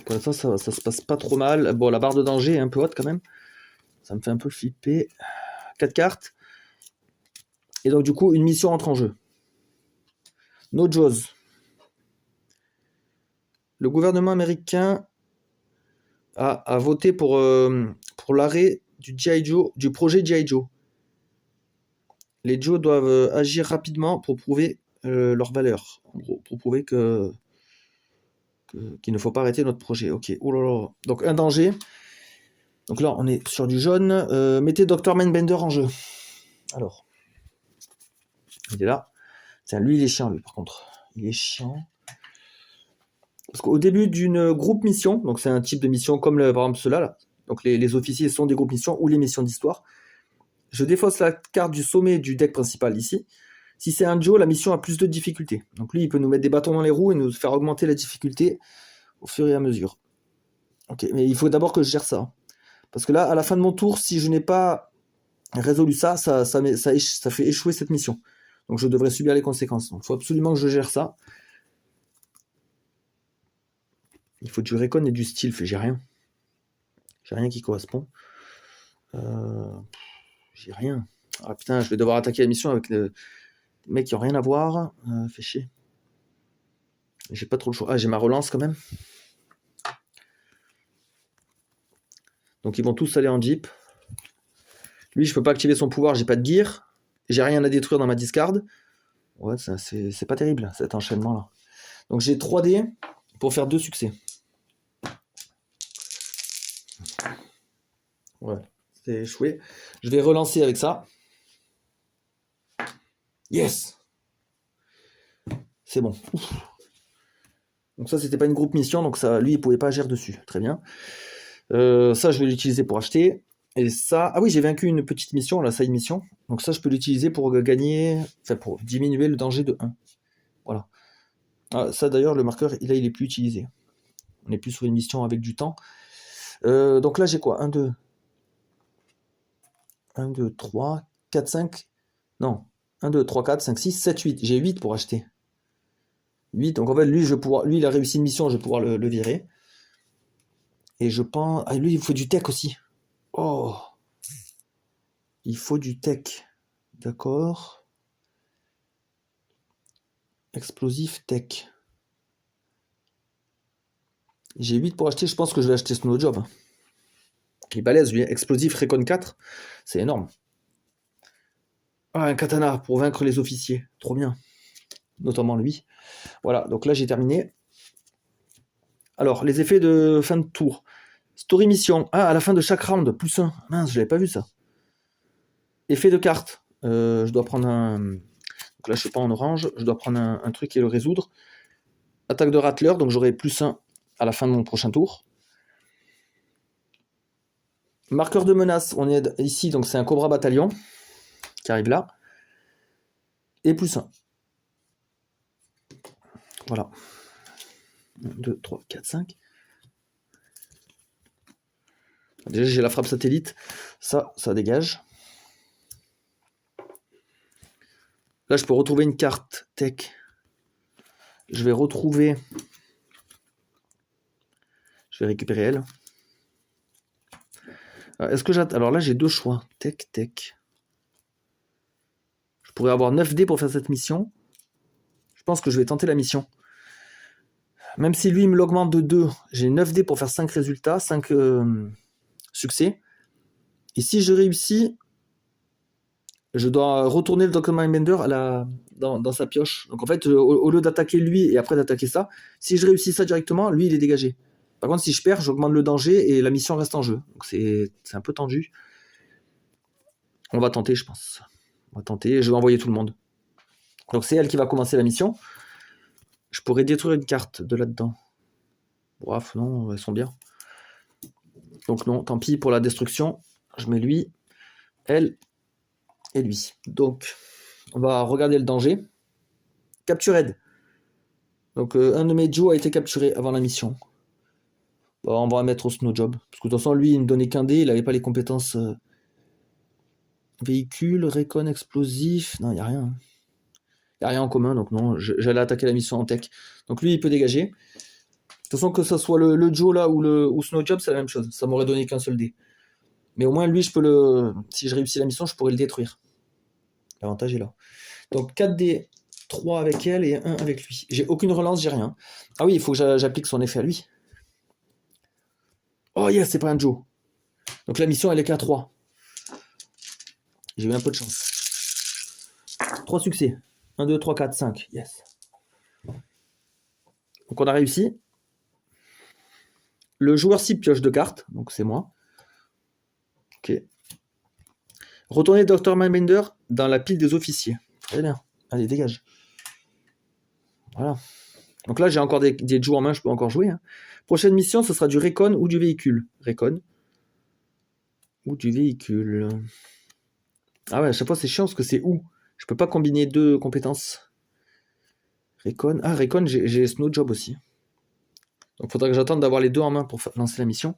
Pour l'instant, ça se passe pas trop mal. Bon, la barre de danger est un peu haute quand même. Ça me fait un peu flipper. 4 cartes. Et donc, du coup, une mission entre en jeu. No Jaws. Le gouvernement américain a voté pour l'arrêt du projet G.I. Joe. Les Joe doivent agir rapidement pour prouver leur valeur. En gros, pour prouver qu'il ne faut pas arrêter notre projet. Ok. Oh là là. Donc, un danger. Donc là, on est sur du jaune. Mettez Dr. Mindbender en jeu. Alors. Il est là. Tiens, lui, il est chiant, lui, par contre. Il est chiant. Parce qu'au début d'une groupe mission, donc c'est un type de mission comme par exemple ceux-là, là. Donc les officiers sont des groupes missions ou les missions d'histoire. Je défausse la carte du sommet du deck principal ici. Si c'est un Joe, la mission a plus de difficultés. Donc lui, il peut nous mettre des bâtons dans les roues et nous faire augmenter la difficulté au fur et à mesure. Ok, mais il faut d'abord que je gère ça. Parce que là, à la fin de mon tour, si je n'ai pas résolu ça fait échouer cette mission. Donc je devrais subir les conséquences. Donc il faut absolument que je gère ça. Il faut du recon et du style. J'ai rien. J'ai rien qui correspond. J'ai rien. Ah putain, je vais devoir attaquer la mission avec des mecs qui n'ont rien à voir. Fait chier. J'ai pas trop le choix. Ah, j'ai ma relance quand même. Donc ils vont tous aller en jeep. Lui, je peux pas activer son pouvoir, j'ai pas de gear. J'ai rien à détruire dans ma discard. Ouais, c'est pas terrible cet enchaînement là. Donc j'ai 3 dés pour faire 2 succès. Ouais, c'est échoué. Je vais relancer avec ça. Yes! C'est bon. Ouf. Donc ça, c'était pas une groupe mission, donc ça, lui, il pouvait pas agir dessus. Très bien. Ça, je vais l'utiliser pour acheter. Et ça... Ah oui, j'ai vaincu une petite mission, la side mission. Donc ça, je peux l'utiliser pour gagner... Enfin, pour diminuer le danger de 1. Voilà. Ah, ça, d'ailleurs, le marqueur, là, il est plus utilisé. On n'est plus sur une mission avec du temps. Donc là, j'ai quoi? 1, 2... 1, 2, 3, 4, 5... Non. 1, 2, 3, 4, 5, 6, 7, 8. J'ai 8 pour acheter. 8. Donc en fait, lui, lui il a réussi une mission, je vais pouvoir le virer. Et je pense... Ah, lui, il faut du tech aussi. Oh! Il faut du tech. D'accord. Explosif tech. J'ai 8 pour acheter, je pense que je vais acheter Snowjob. Il est balèze, lui. Explosif Recon 4. C'est énorme. Ah, un katana pour vaincre les officiers. Trop bien. Notamment lui. Voilà, donc là, j'ai terminé. Alors, les effets de fin de tour. Story mission. Ah, à la fin de chaque round, plus 1. Mince, je l'avais pas vu ça. Effet de carte. Je dois prendre un... Donc là, je suis pas en orange. Je dois prendre un truc et le résoudre. Attaque de Rattler, donc j'aurai plus 1 à la fin de mon prochain tour. Marqueur de menace, on est ici, donc c'est un Cobra Bataillon qui arrive là. Et plus 1. Voilà. 1, 2, 3, 4, 5. Déjà, j'ai la frappe satellite. Ça dégage. Là, je peux retrouver une carte tech. Je vais retrouver... Je vais récupérer elle. Est-ce que j'attends... Alors là, j'ai 2 choix. Tech. Je pourrais avoir 9 dés pour faire cette mission. Je pense que je vais tenter la mission. Même si lui, il me l'augmente de 2, j'ai 9 dés pour faire 5 résultats, 5 succès. Et si je réussis, je dois retourner le Dr. Mindbender dans sa pioche. Donc en fait, au lieu d'attaquer lui et après d'attaquer ça, si je réussis ça directement, lui, il est dégagé. Par contre, si je perds, j'augmente le danger et la mission reste en jeu. Donc c'est un peu tendu. On va tenter, je pense. On va tenter, je vais envoyer tout le monde. Donc c'est elle qui va commencer la mission. Je pourrais détruire une carte de là-dedans. Bref, non, elles sont bien. Donc non, tant pis pour la destruction. Je mets lui, elle et lui. Donc, on va regarder le danger. Captured. Donc un de mes Joe a été capturé avant la mission. Bon, on va mettre au Snowjob. Parce que de toute façon, lui, il ne donnait qu'un dé, il n'avait pas les compétences véhicule, récon, explosif. Non, il n'y a rien. Il n'y a rien en commun, donc non, j'allais attaquer la mission en tech. Donc lui, il peut dégager. De toute façon, que ce soit le Joe là ou Snowjob, c'est la même chose. Ça m'aurait donné qu'un seul dé. Mais au moins, lui, je peux le... Si je réussis la mission, je pourrais le détruire. L'avantage est là. Donc 4 dés, 3 avec elle et 1 avec lui. J'ai aucune relance, j'ai rien. Ah oui, il faut que j'applique son effet à lui. Oh yes, c'est pas un Joe. Donc la mission, elle est qu'à 3. J'ai eu un peu de chance. 3 succès. 1, 2, 3, 4, 5. Yes. Donc on a réussi. Le joueur cible pioche 2 cartes. Donc c'est moi. Ok. Retournez Dr. Mindbender dans la pile des officiers. Très bien. Allez, dégage. Voilà. Donc là, j'ai encore des Joe en main, je peux encore jouer. Hein. Prochaine mission, ce sera du Recon ou du véhicule. Recon. Ou du véhicule. Ah ouais, à chaque fois, c'est chiant parce que c'est où. Je peux pas combiner 2 compétences. Recon. Ah, Recon, j'ai Snow Job aussi. Donc faudra que j'attende d'avoir les 2 en main pour lancer la mission.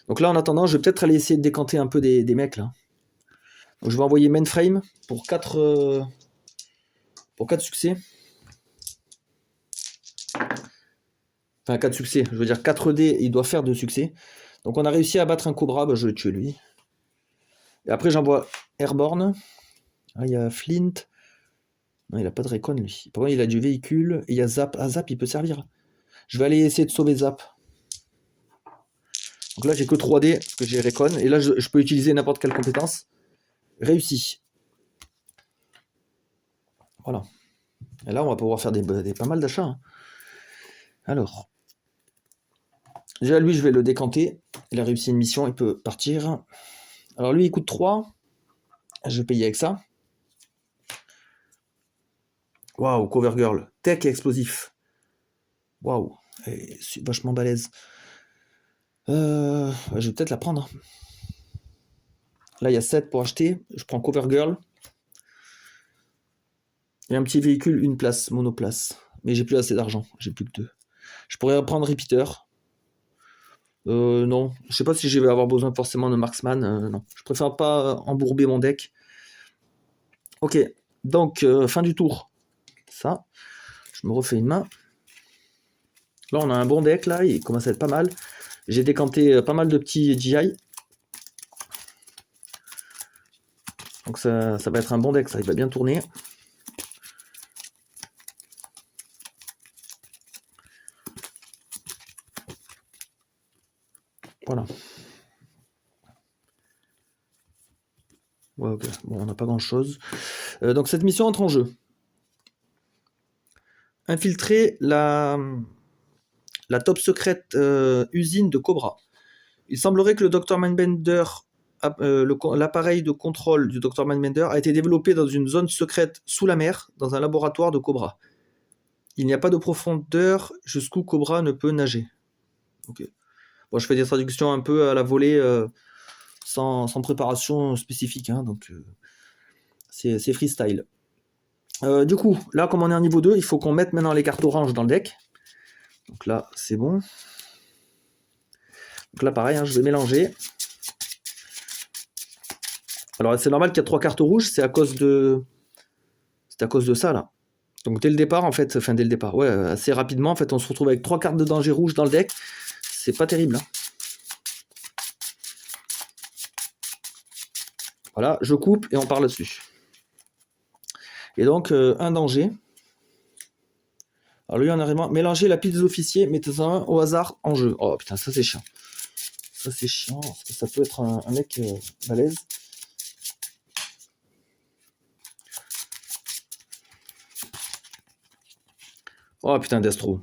Donc là, en attendant, je vais peut-être aller essayer de décanter un peu des mecs là. Donc je vais envoyer Mainframe pour 4 succès. Enfin 4 succès, je veux dire 4 dés, il doit faire 2 succès. Donc on a réussi à battre un Cobra, bah, je vais le tuer lui. Et après j'envoie Airborne. Ah, il y a Flint. Non, il a pas de Recon lui. Par contre, il a du véhicule. Et il y a Zap. Ah, Zap, il peut servir. Je vais aller essayer de sauver Zap. Donc là, j'ai que 3D parce que j'ai Recon. Et là, je peux utiliser n'importe quelle compétence. Réussi. Voilà. Et là, on va pouvoir faire pas mal d'achats. Hein. Alors. Déjà, lui, je vais le décanter. Il a réussi une mission, il peut partir. Alors lui, il coûte 3. Je vais payer avec ça. Waouh, Cover Girl. Tech et explosif. Waouh. C'est vachement balèze. Je vais peut-être la prendre. Là, il y a 7 pour acheter. Je prends Cover Girl. Et un petit véhicule, une place, monoplace. Mais j'ai plus assez d'argent. J'ai plus que 2. Je pourrais reprendre Repeater. Non. Je sais pas si je vais avoir besoin forcément de Marksman. Non. Je préfère pas embourber mon deck. Ok. Donc, fin du tour. Ça. Je me refais une main. Là, on a un bon deck, là. Il commence à être pas mal. J'ai décanté pas mal de petits GI. Donc ça va être un bon deck, ça. Il va bien tourner. Voilà. Ouais, ok. Bon, on n'a pas grand-chose. Donc cette mission entre en jeu. Infiltrer la top secrète usine de Cobra. Il semblerait que le Dr Mindbender, l'appareil de contrôle du Dr Mindbender a été développé dans une zone secrète sous la mer, dans un laboratoire de Cobra. Il n'y a pas de profondeur jusqu'où Cobra ne peut nager. Ok. Bon, je fais des traductions un peu à la volée, sans préparation spécifique, hein, donc c'est freestyle. Du coup, là, comme on est en niveau 2, il faut qu'on mette maintenant les cartes oranges dans le deck. Donc là, c'est bon. Donc là, pareil, hein, je vais mélanger. Alors, c'est normal qu'il y a 3 cartes rouges, c'est à cause de ça, là. Donc dès le départ, en fait, dès le départ, ouais, assez rapidement, en fait, on se retrouve avec 3 cartes de danger rouges dans le deck. C'est pas terrible, hein. Voilà, je coupe et on parle là-dessus. Et donc, un danger. Alors lui, on a vraiment mélangé la pile des officiers, mettez-en un au hasard en jeu. Oh putain, ça c'est chiant. Ça c'est chiant, parce que ça peut être un mec balèze. Oh putain, Destro.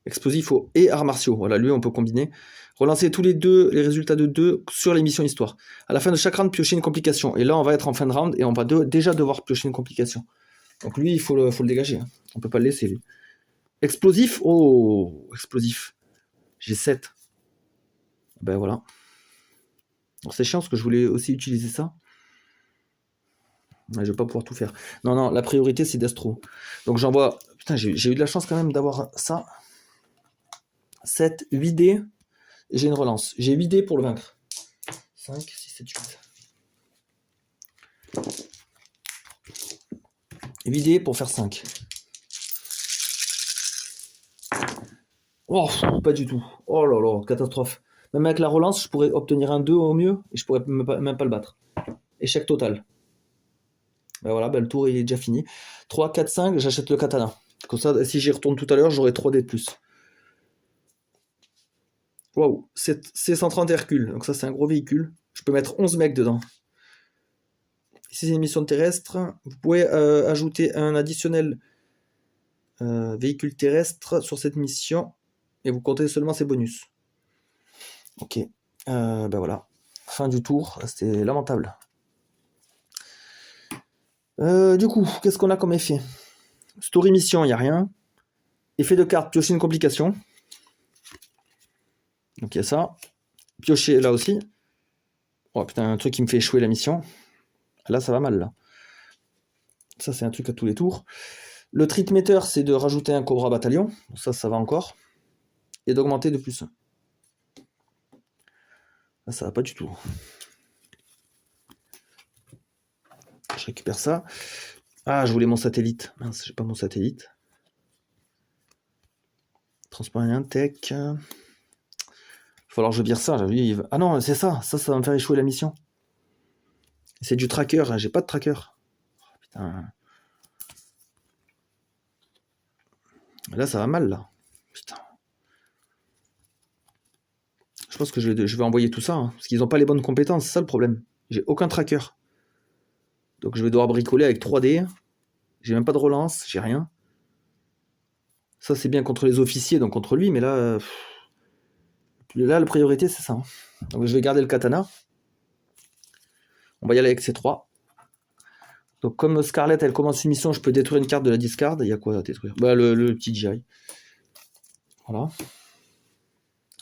Explosif et arts martiaux. Voilà, lui, on peut combiner. Relancer tous les résultats de 2 sur les missions histoire. À la fin de chaque round, piocher une complication. Et là, on va être en fin de round et on va déjà devoir piocher une complication. Donc lui, il faut le dégager. Hein. On peut pas le laisser, lui. Explosif. Oh, explosif. J'ai 7. Ben voilà. C'est chiant parce que je voulais aussi utiliser ça. Mais je vais pas pouvoir tout faire. Non, la priorité c'est Destro. Donc j'envoie. Putain, j'ai eu de la chance quand même d'avoir ça. 7, 8 dés. Et j'ai une relance. J'ai 8 dés pour le vaincre. 5, 6, 7, 8. 8 dés pour faire 5. Oh, pas du tout. Oh là là, catastrophe. Même avec la relance, je pourrais obtenir un 2 au mieux et je pourrais même pas le battre. Échec total. Ben voilà, ben le tour il est déjà fini. 3, 4, 5, j'achète le katana. Comme ça, si j'y retourne tout à l'heure, j'aurai 3 dés de plus. Waouh, C130 Hercule. Donc ça, c'est un gros véhicule. Je peux mettre 11 mecs dedans. Si c'est une mission terrestre, vous pouvez ajouter un additionnel véhicule terrestre sur cette mission et vous comptez seulement ses bonus. Ok, ben voilà. Fin du tour, c'était lamentable. Du coup, qu'est-ce qu'on a comme effet? Story mission, il n'y a rien. Effet de carte, piocher une complication. Donc il y a ça. Piocher là aussi. Oh putain, un truc qui me fait échouer la mission. Là, ça va mal, là. Ça, c'est un truc à tous les tours. Le treat meter, c'est de rajouter un Cobra Bataillon. Ça va encore. Et d'augmenter de plus 1. Là, ça va pas du tout. Je récupère ça. Ah, je voulais mon satellite. Mince, j'ai pas mon satellite. Transport aérien, tech. Il va falloir que je vire ça. Ah non, c'est ça. Ça va me faire échouer la mission. C'est du tracker. J'ai pas de tracker. Oh, putain. Là, ça va mal, là. Putain. Je pense que je vais envoyer tout ça. Hein, parce qu'ils n'ont pas les bonnes compétences. C'est ça le problème. J'ai aucun tracker. Donc je vais devoir bricoler avec 3D. J'ai même pas de relance. J'ai rien. Ça, c'est bien contre les officiers, donc contre lui. Mais là, la priorité, c'est ça. Hein. Donc je vais garder le katana. On va y aller avec ces 3. Donc comme Scarlett, elle commence une mission, je peux détruire une carte de la discard. Il y a quoi à détruire? Bah, le petit GI. Voilà.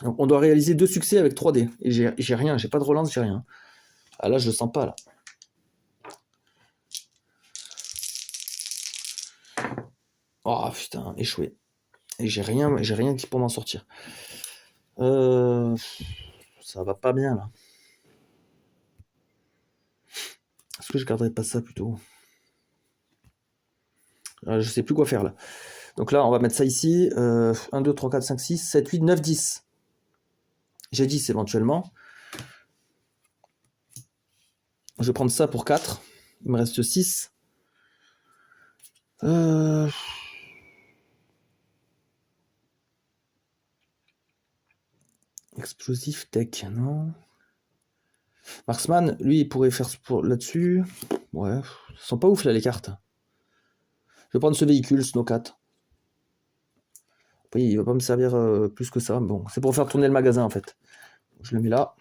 Donc on doit réaliser 2 succès avec 3D. Et j'ai rien, j'ai pas de relance, j'ai rien. Ah là, je le sens pas, là. Oh putain, échoué. Et j'ai rien qui pour m'en sortir. Ça va pas bien, là. Est-ce que je garderais pas ça, plutôt? Je sais plus quoi faire, là. Donc là, on va mettre ça ici. 1, 2, 3, 4, 5, 6, 7, 8, 9, 10. J'ai 10 éventuellement. Je vais prendre ça pour 4. Il me reste 6. Explosif tech, non. Marksman, lui, il pourrait faire là-dessus. Ouais, ils sont pas ouf là les cartes. Je vais prendre ce véhicule, Snowcat. Après, il va pas me servir plus que ça. Bon, c'est pour faire tourner le magasin en fait. Je le mets là.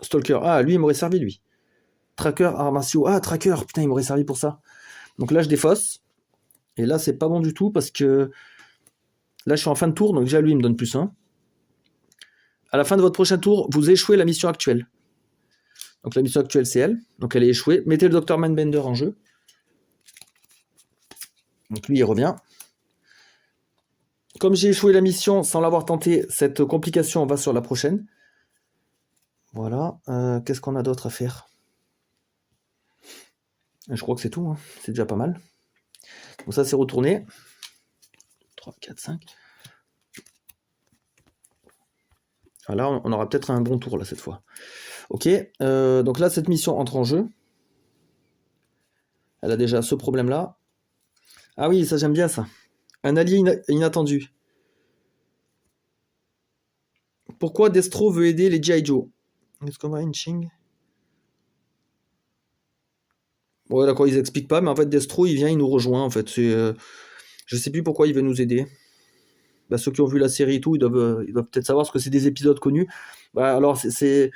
Stalker, ah, lui, il m'aurait servi, lui. Tracker, Armatio, ah, Tracker, putain, il m'aurait servi pour ça. Donc là, je défausse. Et là, c'est pas bon du tout parce que là, je suis en fin de tour, donc déjà, lui, il me donne plus 1. À la fin de votre prochain tour, vous échouez la mission actuelle. Donc la mission actuelle, c'est elle. Donc elle est échouée. Mettez le Dr. Mindbender en jeu. Donc lui, il revient. Comme j'ai échoué la mission sans l'avoir tenté, cette complication va sur la prochaine. Voilà. Qu'est-ce qu'on a d'autre à faire? Je crois que c'est tout. Hein. C'est déjà pas mal. Donc ça, c'est retourné. 3, 4, 5. Voilà, on aura peut-être un bon tour là cette fois. Ok. Donc là, cette mission entre en jeu. Elle a déjà ce problème-là. Ah oui, ça j'aime bien ça. Un allié inattendu. Pourquoi Destro veut aider les G.I. Joe? Ching. Ouais, d'accord, ils expliquent pas, mais en fait, Destro, il vient, il nous rejoint, en fait. Je sais plus pourquoi il veut nous aider. Bah, ceux qui ont vu la série et tout, ils doivent peut-être savoir, parce que c'est des épisodes connus. Bah, alors, c'est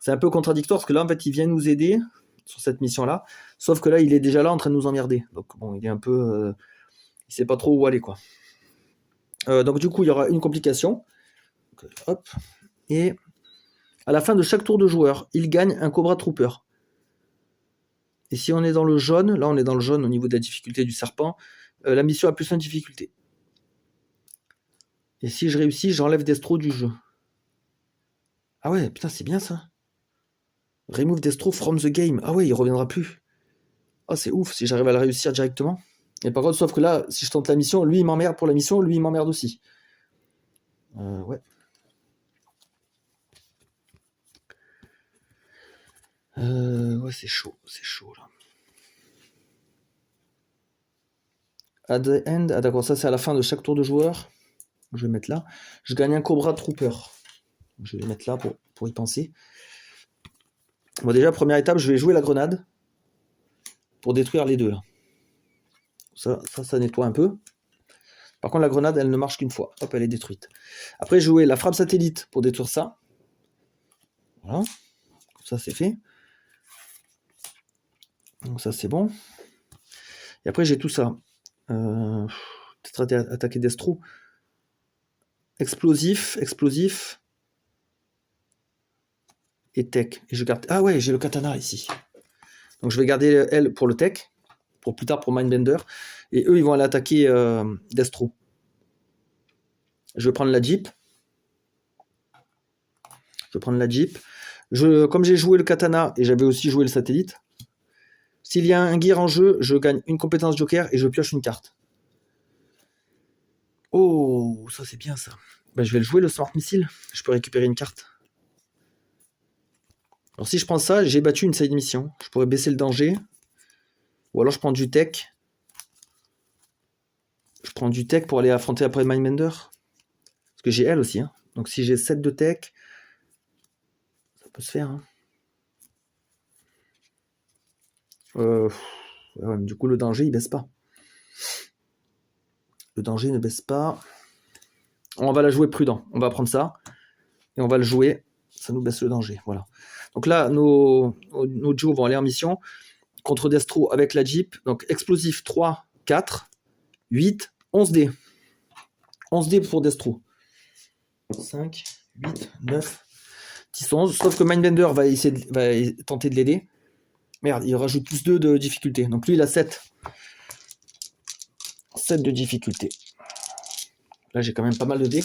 un peu contradictoire, parce que là, en fait, il vient nous aider sur cette mission-là, sauf que là, il est déjà là en train de nous emmerder. Donc, bon, il est un peu... il sait pas trop où aller, quoi. Donc, du coup, il y aura une complication. Donc, hop. Et à la fin de chaque tour de joueur, il gagne un Cobra Trooper. Et si on est dans le jaune, là on est dans le jaune au niveau de la difficulté du serpent, la mission a plus 1 difficulté. Et si je réussis, j'enlève Destro du jeu. Ah ouais, putain, c'est bien ça. Remove Destro from the game. Ah ouais, il reviendra plus. Ah, c'est ouf si j'arrive à le réussir directement. Et par contre, sauf que là, si je tente la mission, lui il m'emmerde pour la mission, lui il m'emmerde aussi. Ouais. Ouais, c'est chaud là. At the end, ah d'accord, ça c'est à la fin de chaque tour de joueur. Je vais mettre là. Je gagne un Cobra Trooper. Je vais le mettre là pour y penser. Bon, déjà, première étape, je vais jouer la grenade pour détruire les deux là. Ça nettoie un peu. Par contre, la grenade, elle ne marche qu'une fois. Hop, elle est détruite. Après, jouer la frappe satellite pour détruire ça. Voilà. Ça, c'est fait. Donc ça, c'est bon. Et après, j'ai tout ça. Peut-être attaquer Destro. Explosif. Et tech. Et je garde... Ah ouais, j'ai le katana ici. Donc je vais garder elle pour le tech, pour plus tard pour Mindbender. Et eux, ils vont aller attaquer Destro. Je vais prendre la Jeep. Comme j'ai joué le katana et j'avais aussi joué le satellite, s'il y a un gear en jeu, je gagne une compétence joker et je pioche une carte. Oh, ça c'est bien ça. Ben, je vais le jouer le smart missile. Je peux récupérer une carte. Alors si je prends ça, j'ai battu une side mission. Je pourrais baisser le danger. Ou alors je prends du tech. Je prends du tech pour aller affronter après Mindbender. Parce que j'ai elle aussi. Hein. Donc si j'ai 7 de tech, ça peut se faire. Hein. Ouais, du coup le danger il baisse pas. Le danger ne baisse pas. On va la jouer prudent. On va prendre ça. Et on va le jouer. Ça nous baisse le danger. Voilà. Donc là, nos duos vont aller en mission. Contre Destro avec la Jeep. Donc explosif 3, 4, 8, 11 dés. 11 dés pour Destro. 5, 8, 9, 10, 11. Sauf que Mindbender va tenter de l'aider. Merde, il rajoute plus 2 de difficulté. Donc lui, il a 7. 7 de difficulté. Là, j'ai quand même pas mal de dés.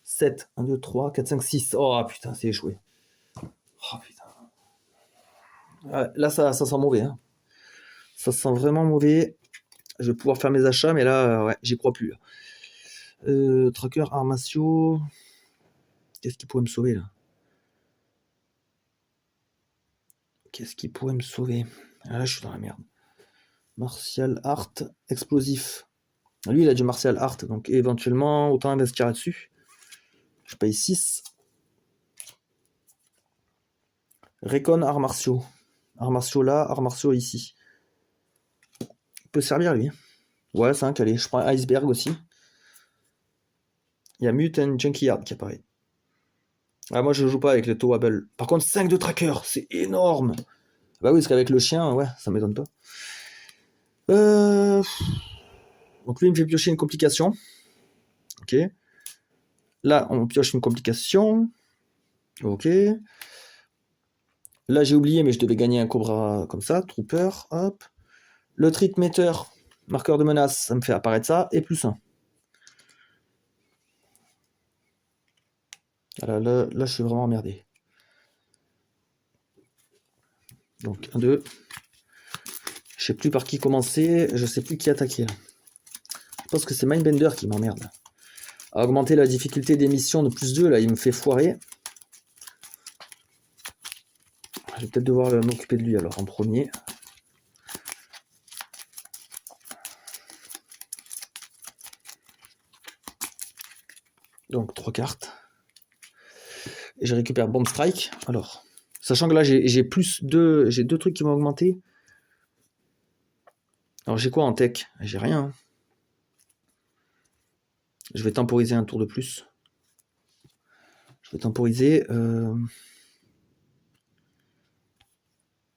7, 1, 2, 3, 4, 5, 6. Oh putain, c'est échoué. Oh putain. Ouais, là, ça sent mauvais. Hein. Ça sent vraiment mauvais. Je vais pouvoir faire mes achats, mais là, ouais, j'y crois plus. Tracker, Armatio. Qu'est-ce qui pourrait me sauver là? Qu'est-ce qui pourrait me sauver? Ah, là, je suis dans la merde. Martial Art, explosif. Lui, il a du Martial Art, donc éventuellement, autant investir là-dessus. Je paye 6. Recon, arts martiaux. Arts martiaux là, arts martiaux ici. Il peut servir, lui. Ouais, 5, allez, je prends Iceberg aussi. Il y a Mute and Junkyard qui apparaît. Ah, moi, je joue pas avec le Towable. Par contre, 5 de tracker, c'est énorme. Bah oui, parce qu'avec le chien, ouais, ça m'étonne pas. Donc lui, il me fait piocher une complication. Ok. Là, on pioche une complication. Ok. Là, j'ai oublié, mais je devais gagner un Cobra comme ça. Trooper, hop. Le Treat Meter, marqueur de menace, ça me fait apparaître ça. Et plus 1. Là, je suis vraiment emmerdé. Donc, 1, 2. Je sais plus par qui commencer. Je sais plus qui attaquer. Là. Je pense que c'est Mindbender qui m'emmerde. À augmenter la difficulté des missions de plus 2, là, il me fait foirer. Je vais peut-être devoir m'occuper de lui alors en premier. Donc 3 cartes. Et je récupère Bomb Strike. Alors, sachant que là j'ai plus 2. J'ai 2 trucs qui vont augmenter. Alors j'ai quoi en tech? J'ai rien. Hein. Je vais temporiser un tour de plus. Je vais temporiser.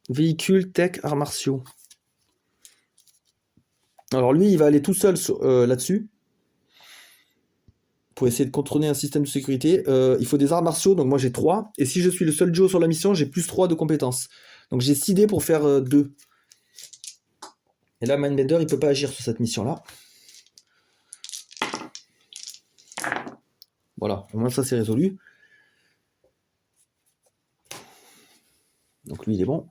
Véhicule, tech, arts martiaux. Alors lui, il va aller tout seul là-dessus. Pour essayer de contrôler un système de sécurité. Il faut des arts martiaux, donc moi j'ai 3. Et si je suis le seul duo sur la mission, j'ai plus 3 de compétences. Donc j'ai 6 dés pour faire 2. Et là, Mindbender, il peut pas agir sur cette mission-là. Voilà, au moins ça c'est résolu. Donc lui, il est bon.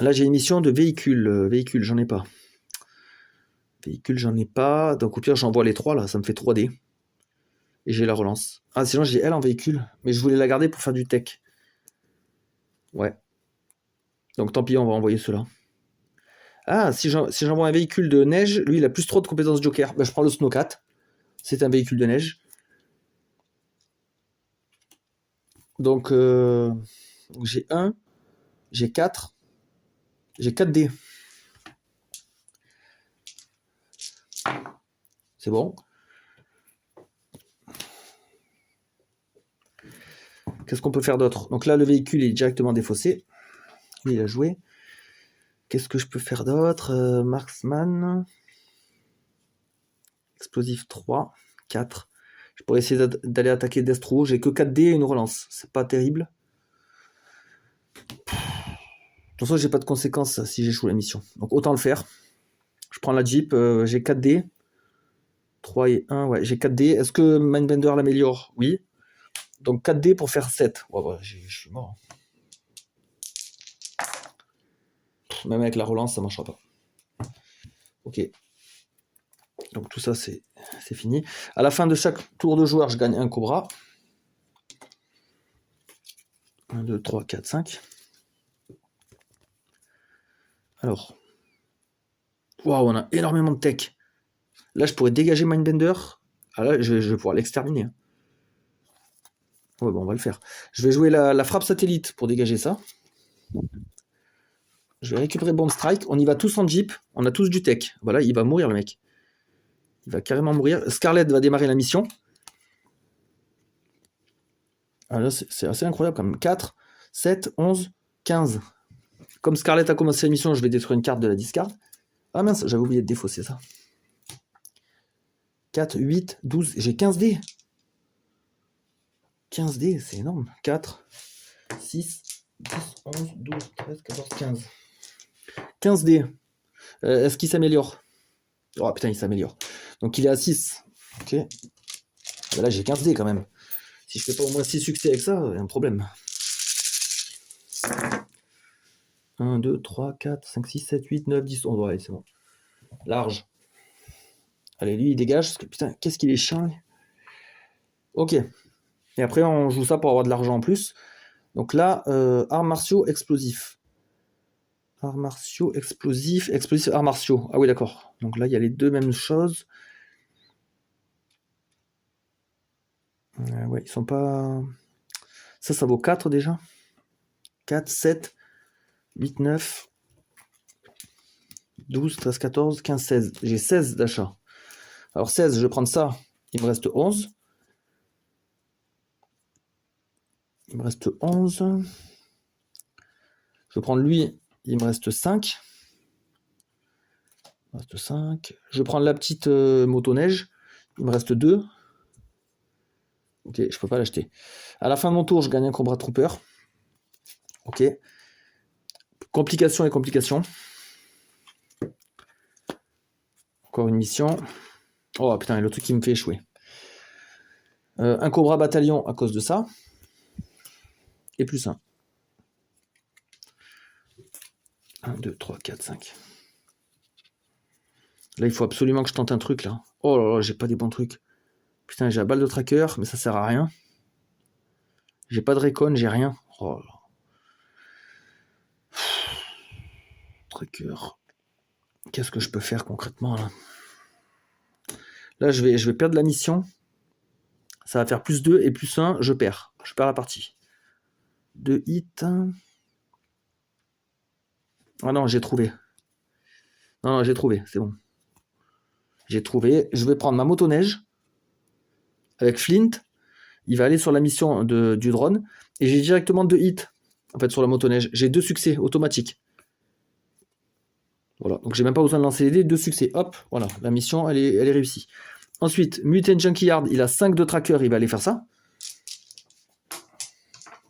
Là, j'ai une mission de véhicule. Véhicule, j'en ai pas. Véhicule, j'en ai pas. Donc au pire, j'envoie les 3 là, ça me fait 3 dés. Et j'ai la relance. Ah, sinon j'ai elle en véhicule. Mais je voulais la garder pour faire du tech. Ouais. Donc tant pis, on va envoyer cela. Ah, si j'envoie un véhicule de neige, lui il a plus 3 de compétences joker. Ben, je prends le Snowcat. C'est un véhicule de neige. Donc j'ai 1, j'ai 4. J'ai 4 dés. C'est bon. Qu'est-ce qu'on peut faire d'autre? Donc là, le véhicule est directement défaussé. Il a joué. Qu'est-ce que je peux faire d'autre? Marksman. Explosif 3, 4. Je pourrais essayer d'aller attaquer Destro. J'ai que 4 dés et une relance. C'est pas terrible. De toute façon, j'ai pas de conséquences si j'échoue la mission. Donc autant le faire. Je prends la Jeep, j'ai 4D. 3 et 1, ouais, j'ai 4D. Est-ce que Mindbender l'améliore? Oui. Donc 4D pour faire 7. Ouais, ouais, je suis mort. Même avec la relance, ça marchera pas. Ok. Donc tout ça, c'est fini. À la fin de chaque tour de joueur, je gagne un Cobra. 1, 2, 3, 4, 5. Alors. Waouh, on a énormément de tech. Là, je pourrais dégager Mindbender. Ah là, je vais pouvoir l'exterminer. Ouais, bon, on va le faire. Je vais jouer la frappe satellite pour dégager ça. Je vais récupérer Bomb Strike. On y va tous en Jeep. On a tous du tech. Voilà, il va mourir, le mec. Il va carrément mourir. Scarlet va démarrer la mission. Ah là, c'est assez incroyable quand même. 4, 7, 11, 15. Comme Scarlet a commencé la mission, je vais détruire une carte de la discard. Ah mince, j'avais oublié de défausser ça. 4, 8, 12. J'ai 15 dés. 15 dés, c'est énorme. 4, 6, 10, 11, 12, 13, 14, 15. 15 dés. Est-ce qu'il s'améliore? Oh putain, il s'améliore. Donc il est à 6. Ok. Ah, là, j'ai 15 dés quand même. Si je fais pas au moins 6 succès avec ça, il y a un problème. 1, 2, 3, 4, 5, 6, 7, 8, 9, 10, 11. Ouais, c'est bon. Large. Allez, lui, il dégage. Parce que, putain, qu'est-ce qu'il est chiant. Ok. Et après, on joue ça pour avoir de l'argent en plus. Donc là, arts martiaux explosifs. Arts martiaux explosifs. Explosifs, arts martiaux. Ah oui, d'accord. Donc là, il y a les deux mêmes choses. Ouais, ils sont pas... Ça vaut 4 déjà. 4, 7, 8, 9, 12, 13, 14, 15, 16. J'ai 16 d'achat. Alors 16, je vais prendre ça. Il me reste 11. Il me reste 11. Je vais prendre lui. Il me reste 5. Il me reste 5. Je vais prendre la petite motoneige. Il me reste 2. Ok, je peux pas l'acheter. À la fin de mon tour, je gagne un Cobra Trooper. Ok. Complications et complications. Encore une mission. Oh putain, le truc qui me fait échouer. Un Cobra Bataillon à cause de ça. Et plus 1. 1, 2, 3, 4, 5. Là, il faut absolument que je tente un truc, là. Oh là là, j'ai pas des bons trucs. Putain, j'ai la balle de tracker, mais ça sert à rien. J'ai pas de recon, j'ai rien. Oh là. Tracker. Qu'est-ce que je peux faire concrètement, là? Là, je vais perdre la mission. Ça va faire plus 2 et plus 1, je perds. Je perds la partie. 2 hits. Ah non, j'ai trouvé. Non, j'ai trouvé, c'est bon. J'ai trouvé. Je vais prendre ma motoneige avec Flint. Il va aller sur la mission du drone. Et j'ai directement 2 hits. En fait, sur la motoneige. J'ai 2 succès automatiques. Voilà. Donc, j'ai même pas besoin de lancer les dés. 2 succès. Hop, voilà. La mission, elle est réussie. Ensuite, Mutant Junkyard, il a 5 de tracker. Il va aller faire ça.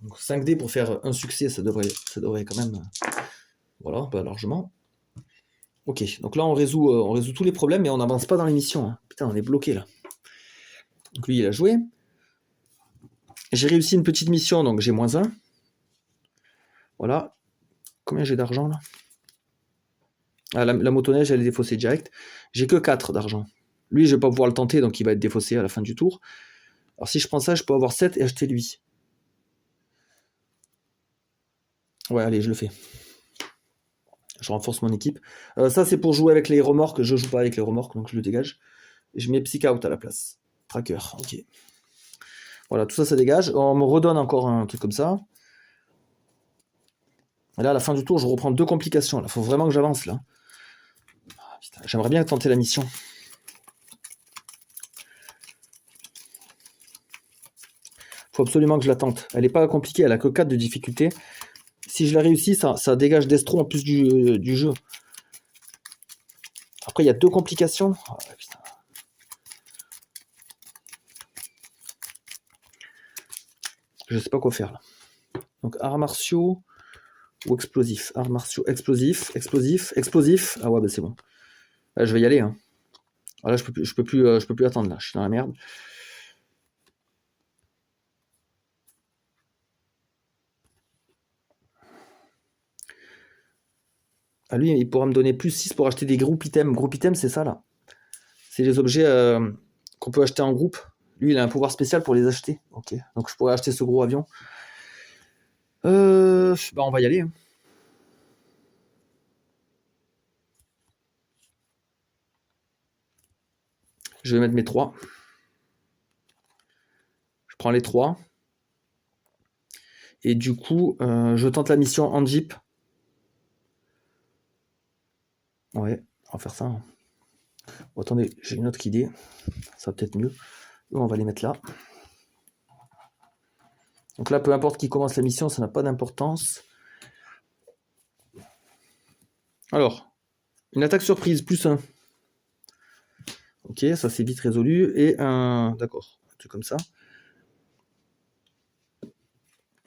Donc 5 dés pour faire un succès, ça devrait quand même... Voilà, pas largement. Ok, donc là on résout tous les problèmes, mais on n'avance pas dans l'émission. Hein. Putain, on est bloqué là. Donc lui, il a joué. J'ai réussi une petite mission, donc j'ai -1. Voilà. Combien j'ai d'argent là? Ah, la motoneige, elle est défaussée direct. J'ai que 4 d'argent. Lui, je vais pas pouvoir le tenter, donc il va être défaussé à la fin du tour. Alors si je prends ça, je peux avoir 7 et acheter lui. Ouais, allez, je le fais. Je renforce mon équipe. Ça, c'est pour jouer avec les remorques. Je joue pas avec les remorques, donc je le dégage. Et je mets Psych Out à la place. Tracker, ok. Voilà, tout ça, ça dégage. On me redonne encore un truc comme ça. Et là, à la fin du tour, je reprends 2 complications. Il faut vraiment que j'avance, là. Ah, j'aimerais bien tenter la mission. Faut absolument que je la tente. Elle n'est pas compliquée, elle a que 4 de difficulté. Si je la réussis, ça dégage Destro en plus du jeu. Après, il y a 2 complications. Oh, putain. Je sais pas quoi faire là. Donc, arts martiaux. ou explosif. Arts martiaux, explosif. Ah ouais, bah c'est bon. Là, je vais y aller. Hein. Ah, là, je peux plus attendre. Là, je suis dans la merde. Ah, lui, il pourra me donner plus 6 pour acheter des groupes items. Groupe items, c'est ça là. C'est les objets qu'on peut acheter en groupe. Lui, il a un pouvoir spécial pour les acheter. Ok. Donc, je pourrais acheter ce gros avion. Bah, on va y aller. Hein. Je vais mettre mes 3. Je prends les 3. Et du coup, je tente la mission en Jeep. Ouais, on va faire ça. Hein. Bon, attendez, j'ai une autre idée. Ça va peut-être mieux. On va les mettre là. Donc là, peu importe qui commence la mission, ça n'a pas d'importance. Alors, une attaque surprise, plus 1. Ok, ça c'est vite résolu. Et un... D'accord, un truc comme ça.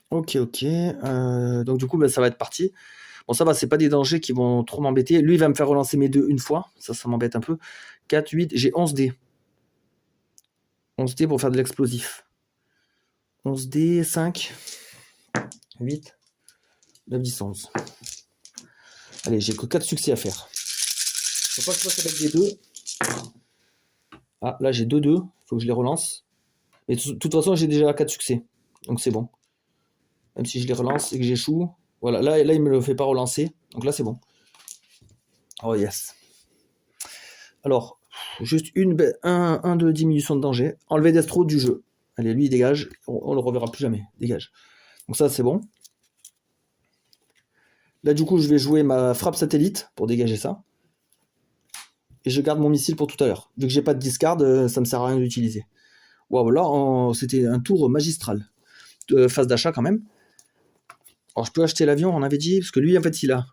Ok. Donc du coup, bah, ça va être parti. Bon, ça va, c'est pas des dangers qui vont trop m'embêter. Lui, il va me faire relancer mes 2 une fois. Ça m'embête un peu. 4, 8, j'ai 11 dés. 11 dés pour faire de l'explosif. 11 dés, 5, 8, 9, 10, 11. Allez, j'ai que 4 succès à faire. Faut pas que je fasse avec des 2. Ah, là j'ai 2-2. Faut que je les relance. Et de toute façon, j'ai déjà 4 succès. Donc c'est bon. Même si je les relance et que j'échoue. Voilà, là, il me le fait pas relancer. Donc là, c'est bon. Oh yes. Alors, juste un de diminution de danger. Enlever Destro du jeu. Allez, lui, il dégage. On le reverra plus jamais. Dégage. Donc ça, c'est bon. Là, du coup, je vais jouer ma frappe satellite pour dégager ça. Et je garde mon missile pour tout à l'heure. Vu que j'ai pas de discard, ça me sert à rien d'utiliser. Waouh, là, c'était un tour magistral. Phase d'achat quand même. Alors, je peux acheter l'avion, on avait dit, parce que lui, en fait, il a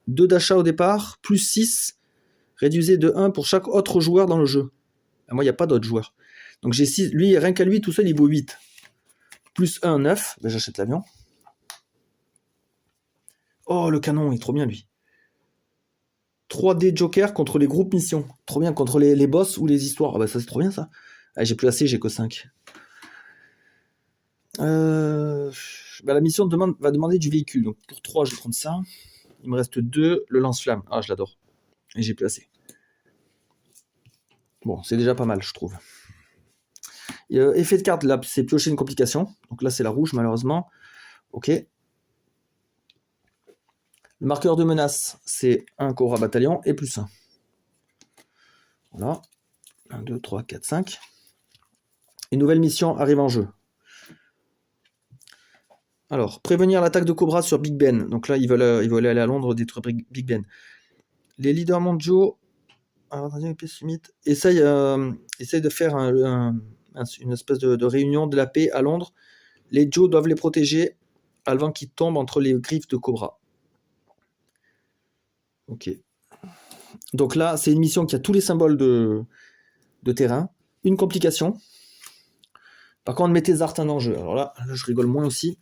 2 d'achat au départ, plus 6, réduisez de 1 pour chaque autre joueur dans le jeu. Et moi, il n'y a pas d'autres joueurs. Donc, j'ai 6. Lui, rien qu'à lui, tout seul, il vaut 8. Plus 1, 9. Ben, j'achète l'avion. Oh, le canon, il est trop bien, lui. 3D Joker contre les groupes missions. Trop bien, contre les boss ou les histoires. Ah bah ça, c'est trop bien, ça. Ah, j'ai plus assez, j'ai que 5. La mission va demander du véhicule. Donc, pour 3, je vais prendre ça. Il me reste 2, le lance-flamme. Ah, je l'adore. Et j'ai plus assez. Bon, c'est déjà pas mal, je trouve. Effet de carte, là, c'est piocher une complication. Donc là, c'est la rouge, malheureusement. Ok. Le marqueur de menace, c'est un Cobra Bataillon et plus 1. Voilà. 1, 2, 3, 4, 5. Une nouvelle mission arrive en jeu. Alors, prévenir l'attaque de Cobra sur Big Ben. Donc là, ils veulent aller à Londres détruire Big Ben. Les leaders mondiaux essayent de faire une espèce de réunion de la paix à Londres. Les Joe doivent les protéger avant qu'ils tombent entre les griffes de Cobra. Ok. Donc là, c'est une mission qui a tous les symboles de terrain. Une complication. Par contre, mettez Zartan en jeu. Alors là, je rigole moins aussi.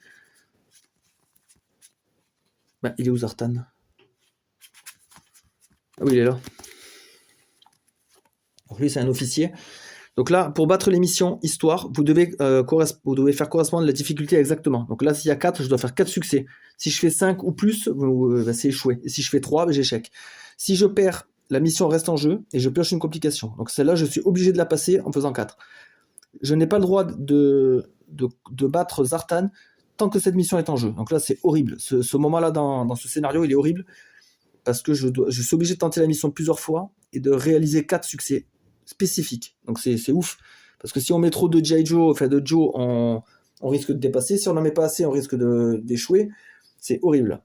Ben, il est où Zartan? Ah oui, il est là. Donc lui, c'est un officier. Donc là, pour battre les missions histoire, vous devez faire correspondre la difficulté exactement. Donc là, s'il y a 4, je dois faire 4 succès. Si je fais 5 ou plus, c'est échoué. Et si je fais 3, j'échec. Si je perds, la mission reste en jeu et je pioche une complication. Donc celle-là, je suis obligé de la passer en faisant 4. Je n'ai pas le droit de battre Zartan tant que cette mission est en jeu. Donc là, c'est horrible. Ce moment-là, dans ce scénario, il est horrible parce que je suis obligé de tenter la mission plusieurs fois et de réaliser 4 succès spécifiques. Donc c'est ouf. Parce que si on met trop de G.I. Joe, enfin de Joe, on risque de dépasser. Si on n'en met pas assez, on risque d'échouer. C'est horrible.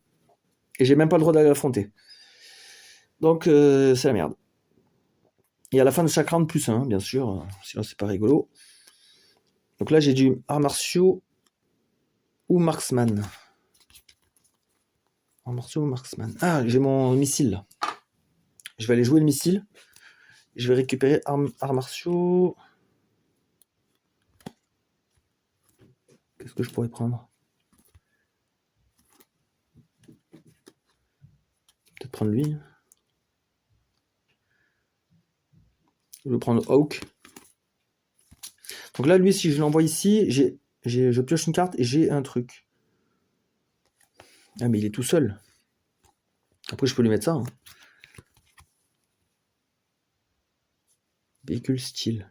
Et j'ai même pas le droit d'aller l'affronter. Donc c'est la merde. Et à la fin de chaque round, plus 1, bien sûr. Sinon, c'est pas rigolo. Donc là, j'ai du arts martiaux ou marksman. Arts martiaux ou marksman. Ah, j'ai mon missile là. Je vais aller jouer le missile. Je vais récupérer arts martiaux. Qu'est-ce que je pourrais prendre? peut-être prendre lui. Je vais prendre Hawk. Donc là, lui, si je l'envoie ici, je pioche une carte et j'ai un truc. Ah, mais il est tout seul. Après, je peux lui mettre ça. Hein. Véhicule style.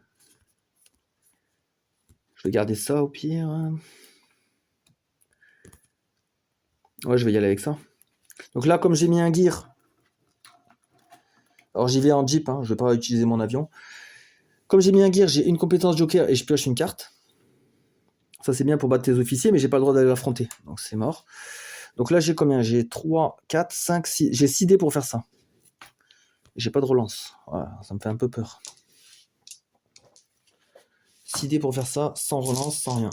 Je vais garder ça au pire. Ouais, je vais y aller avec ça. Donc là, comme j'ai mis un gear, alors j'y vais en jeep, hein, je ne vais pas utiliser mon avion. Comme j'ai mis un gear, j'ai une compétence joker et je pioche une carte. Ça c'est bien pour battre tes officiers, mais j'ai pas le droit d'aller l'affronter. Donc c'est mort. Donc là j'ai combien? J'ai 3, 4, 5, 6. J'ai 6 dés pour faire ça. J'ai pas de relance. Voilà, ça me fait un peu peur. 6 dés pour faire ça, sans relance, sans rien.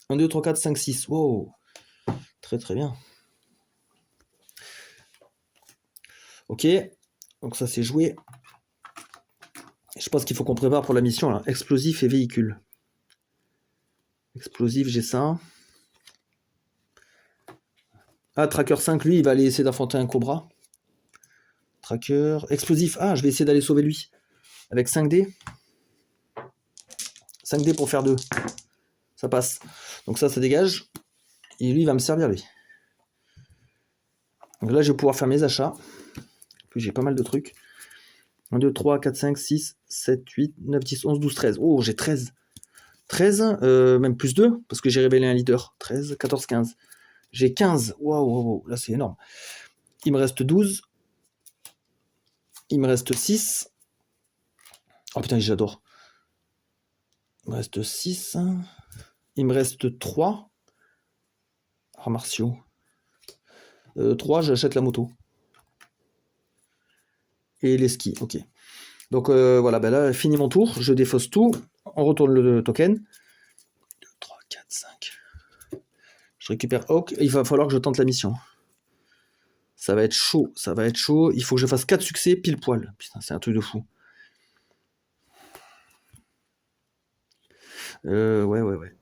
1, 2, 3, 4, 5, 6. Wow. Très très bien. Ok. Donc ça c'est joué. Je pense qu'il faut qu'on prépare pour la mission là. Explosif et véhicule. Explosif, j'ai ça. Ah, Tracker 5, lui, il va aller essayer d'affronter un Cobra. Tracker. Explosif. Ah, je vais essayer d'aller sauver lui. Avec 5 dés. 5 dés pour faire 2. Ça passe. Donc ça dégage. Et lui, il va me servir, lui. Donc là, je vais pouvoir faire mes achats. En plus, j'ai pas mal de trucs. 1, 2, 3, 4, 5, 6, 7, 8, 9, 10, 11, 12, 13. Oh, j'ai 13. 13, même plus 2, parce que j'ai révélé un leader. 13, 14, 15. J'ai 15. Waouh, là, c'est énorme. Il me reste 12. Il me reste 6. Oh putain, j'adore. Il me reste 6. Il me reste 3. Arts martiaux. 3, j'achète la moto. Et les skis, ok. Donc voilà, ben là, fini mon tour. Je défausse tout. On retourne le token. 2, 3, 4, 5. Je récupère Hawk. Il va falloir que je tente la mission. Ça va être chaud, ça va être chaud. Il faut que je fasse 4 succès pile poil. Putain, c'est un truc de fou. Ouais.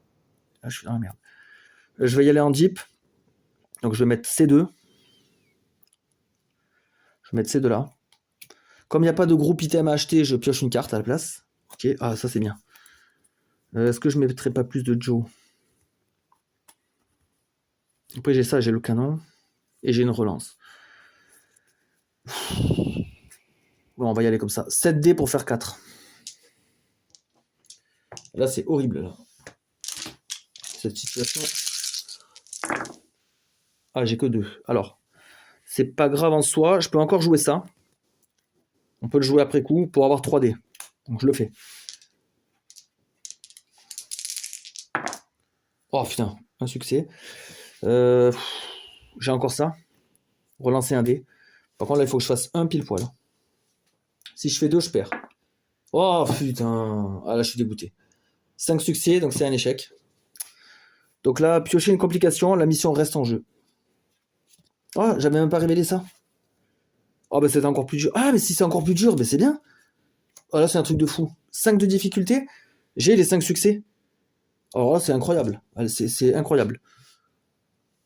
Ah, je suis dans la merde. Je vais y aller en jeep. Donc je vais mettre C2. Je vais mettre C2 là. Comme il n'y a pas de groupe item à acheter, je pioche une carte à la place. Ok, ah ça c'est bien. Est-ce que je ne mettrai pas plus de Joe? Après j'ai ça, j'ai le canon. Et j'ai une relance. Bon, on va y aller comme ça. 7 dés pour faire 4. Là c'est horrible là. Cette situation. Ah, j'ai que 2. Alors, c'est pas grave en soi. Je peux encore jouer ça. On peut le jouer après coup pour avoir 3 dés. Donc je le fais. Oh putain, un succès. J'ai encore ça. Relancer un dé. Par contre là il faut que je fasse un pile poil. Si je fais 2, je perds. Oh putain. Ah là je suis dégoûté. 5 succès, donc c'est un échec. Donc là, piocher une complication, la mission reste en jeu. Oh, j'avais même pas révélé ça. Oh bah c'est encore plus dur. Ah mais si c'est encore plus dur, bah c'est bien. Oh là c'est un truc de fou. 5 de difficulté, j'ai les 5 succès. Oh là c'est incroyable. C'est incroyable.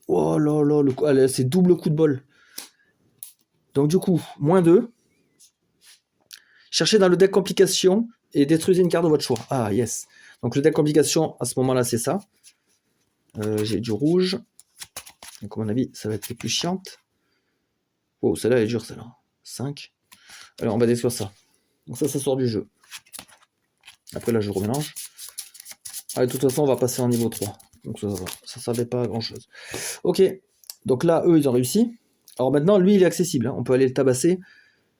Oh là là, c'est double coup de bol. Donc du coup, moins 2. Cherchez dans le deck complication et détruisez une carte de votre choix. Ah yes. Donc le deck complication, à ce moment-là, c'est ça. J'ai du rouge. Donc à mon avis, ça va être les plus chiantes. Oh, celle-là elle est dure, celle-là. 5. Alors on va détruire ça. Donc ça sort du jeu. Après là, je remélange. Ah, de toute façon, on va passer en niveau 3. Donc ça va. Ça ne servait pas à grand-chose. Ok. Donc là, eux, ils ont réussi. Alors maintenant, lui, il est accessible. Hein. On peut aller le tabasser.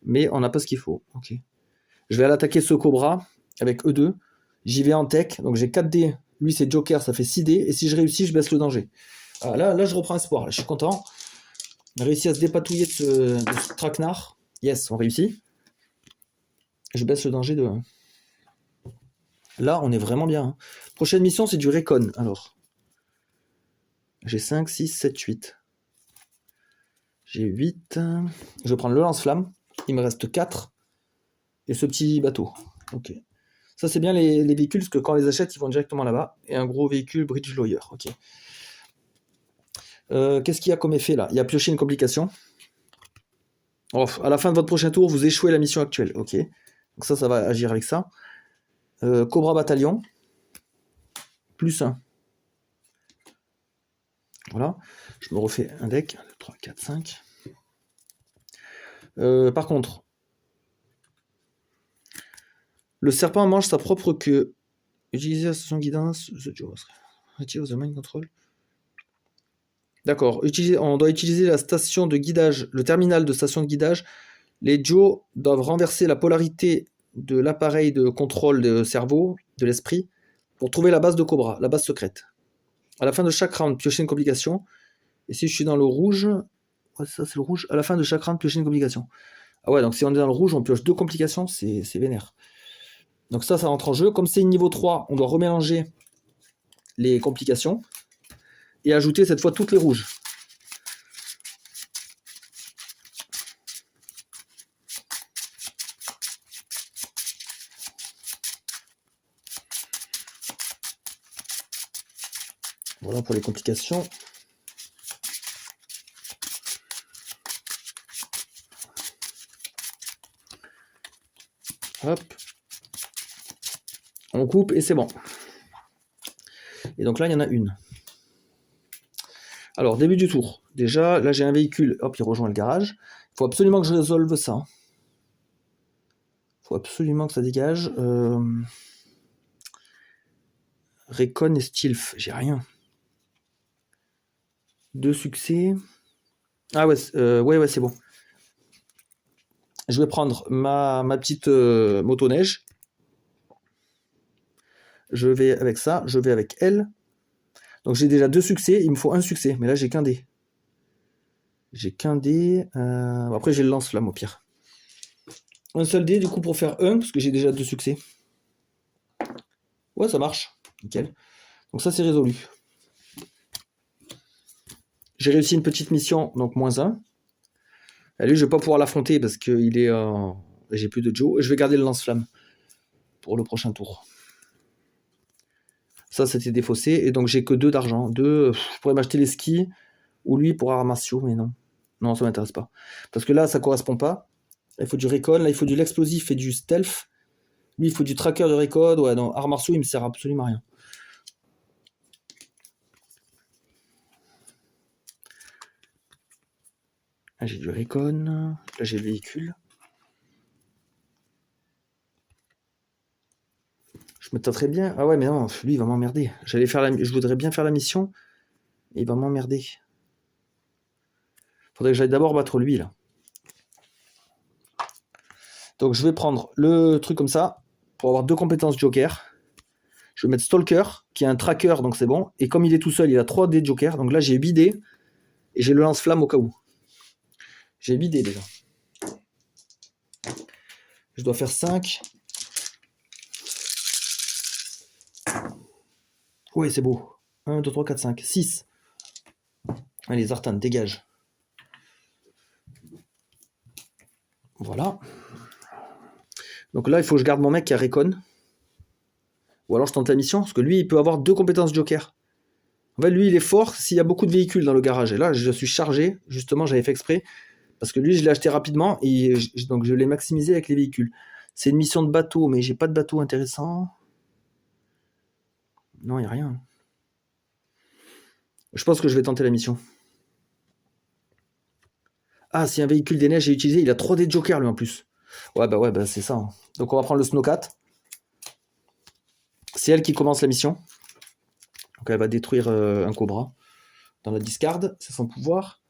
Mais on n'a pas ce qu'il faut. Ok. Je vais aller attaquer ce Cobra avec E2. J'y vais en tech. Donc j'ai 4 dés. Lui, c'est Joker. Ça fait 6 dés. Et si je réussis, je baisse le danger. Ah, là, je reprends espoir. Là, je suis content. On a réussi à se dépatouiller de ce traquenard. Yes, on réussit. Je baisse le danger de 1. Là, on est vraiment bien. Hein. Prochaine mission, c'est du Recon. Alors, j'ai 5, 6, 7, 8. J'ai 8. Je vais prendre le lance-flamme. Il me reste 4. Et ce petit bateau. Ok. Ça, c'est bien les véhicules, parce que quand on les achète, ils vont directement là-bas. Et un gros véhicule Bridge Lawyer. Ok. Qu'est-ce qu'il y a comme effet là? Il y a pioché une complication. Oh, à la fin de votre prochain tour, vous échouez la mission actuelle. Ok. Donc ça va agir avec ça. Cobra Bataillon. +1. Voilà. Je me refais un deck. 1, 2, 3, 4, 5. Par contre, le serpent mange sa propre queue. Utiliser la station guidance. The mind control. D'accord. On doit utiliser la station de guidage, le terminal de station de guidage. Les Joe doivent renverser la polarité de l'appareil de contrôle de cerveau, de l'esprit, pour trouver la base de Cobra, la base secrète. À la fin de chaque round, piochez une complication. Et si je suis dans le rouge... Ouais, ça c'est le rouge. À la fin de chaque round, piochez une complication. Ah ouais, donc si on est dans le rouge, on pioche 2 complications, c'est vénère. Donc ça rentre en jeu. Comme c'est niveau 3, on doit remélanger les complications et ajouter cette fois toutes les rouges. Voilà pour les complications. Hop. On coupe et c'est bon. Et donc là, il y en a une. Alors, début du tour. Déjà, là, j'ai un véhicule. Hop, il rejoint le garage. Il faut absolument que je résolve ça. Il faut absolument que ça dégage. Recon et Stilf. J'ai rien. 2 succès. Ah ouais, ouais, c'est bon. Je vais prendre ma petite motoneige. Je vais avec ça. Je vais avec elle. Donc j'ai déjà 2 succès. Il me faut un succès. Mais là, j'ai qu'un dé. J'ai qu'un dé. Après, j'ai le lance-flamme au pire. Un seul dé, du coup, pour faire 1. Parce que j'ai déjà 2 succès. Ouais, ça marche. Nickel. Donc ça, c'est résolu. J'ai réussi une petite mission. Donc -1. Lui, je vais pas pouvoir l'affronter parce que j'ai plus de Joe. Je vais garder le lance-flamme pour le prochain tour. Ça, c'était défaussé. Et donc, j'ai que 2 d'argent. 2, je pourrais m'acheter les skis. Ou lui pour Armatio, mais non. Non, ça m'intéresse pas. Parce que là, ça correspond pas. Là, il faut du recon. Là, il faut de l'explosif et du stealth. Lui, il faut du tracker de recon. Ouais, non, Armatio, il me sert absolument à rien. Là, j'ai du recon. Là, j'ai le véhicule. Je me tâterais bien. Ah ouais, mais non, lui, il va m'emmerder. Je voudrais bien faire la mission. Et il va m'emmerder. Faudrait que j'aille d'abord battre lui, là. Donc, je vais prendre le truc comme ça. Pour avoir 2 compétences Joker. Je vais mettre Stalker, qui est un tracker, donc c'est bon. Et comme il est tout seul, il a 3 dés de Joker. Donc là, j'ai 8 dés. Et j'ai le lance-flamme au cas où. J'ai 8 dés déjà. Je dois faire 5. Oui, c'est beau. 1, 2, 3, 4, 5. 6. Allez, Zartan, dégage. Voilà. Donc là, il faut que je garde mon mec qui a Recon. Ou alors je tente la mission, parce que lui, il peut avoir 2 compétences Joker. En fait, lui, il est fort s'il y a beaucoup de véhicules dans le garage. Et là, je suis chargé. Justement, j'avais fait exprès. Parce que lui, je l'ai acheté rapidement. Et donc, je l'ai maximisé avec les véhicules. C'est une mission de bateau, mais j'ai pas de bateau intéressant. Non, il n'y a rien. Je pense que je vais tenter la mission. Ah, si un véhicule des neiges est utilisé, il a 3 dés de Joker, lui, en plus. Ouais, bah c'est ça. Hein. Donc, on va prendre le Snowcat. C'est elle qui commence la mission. Donc, elle va détruire un Cobra dans la discard. C'est son pouvoir.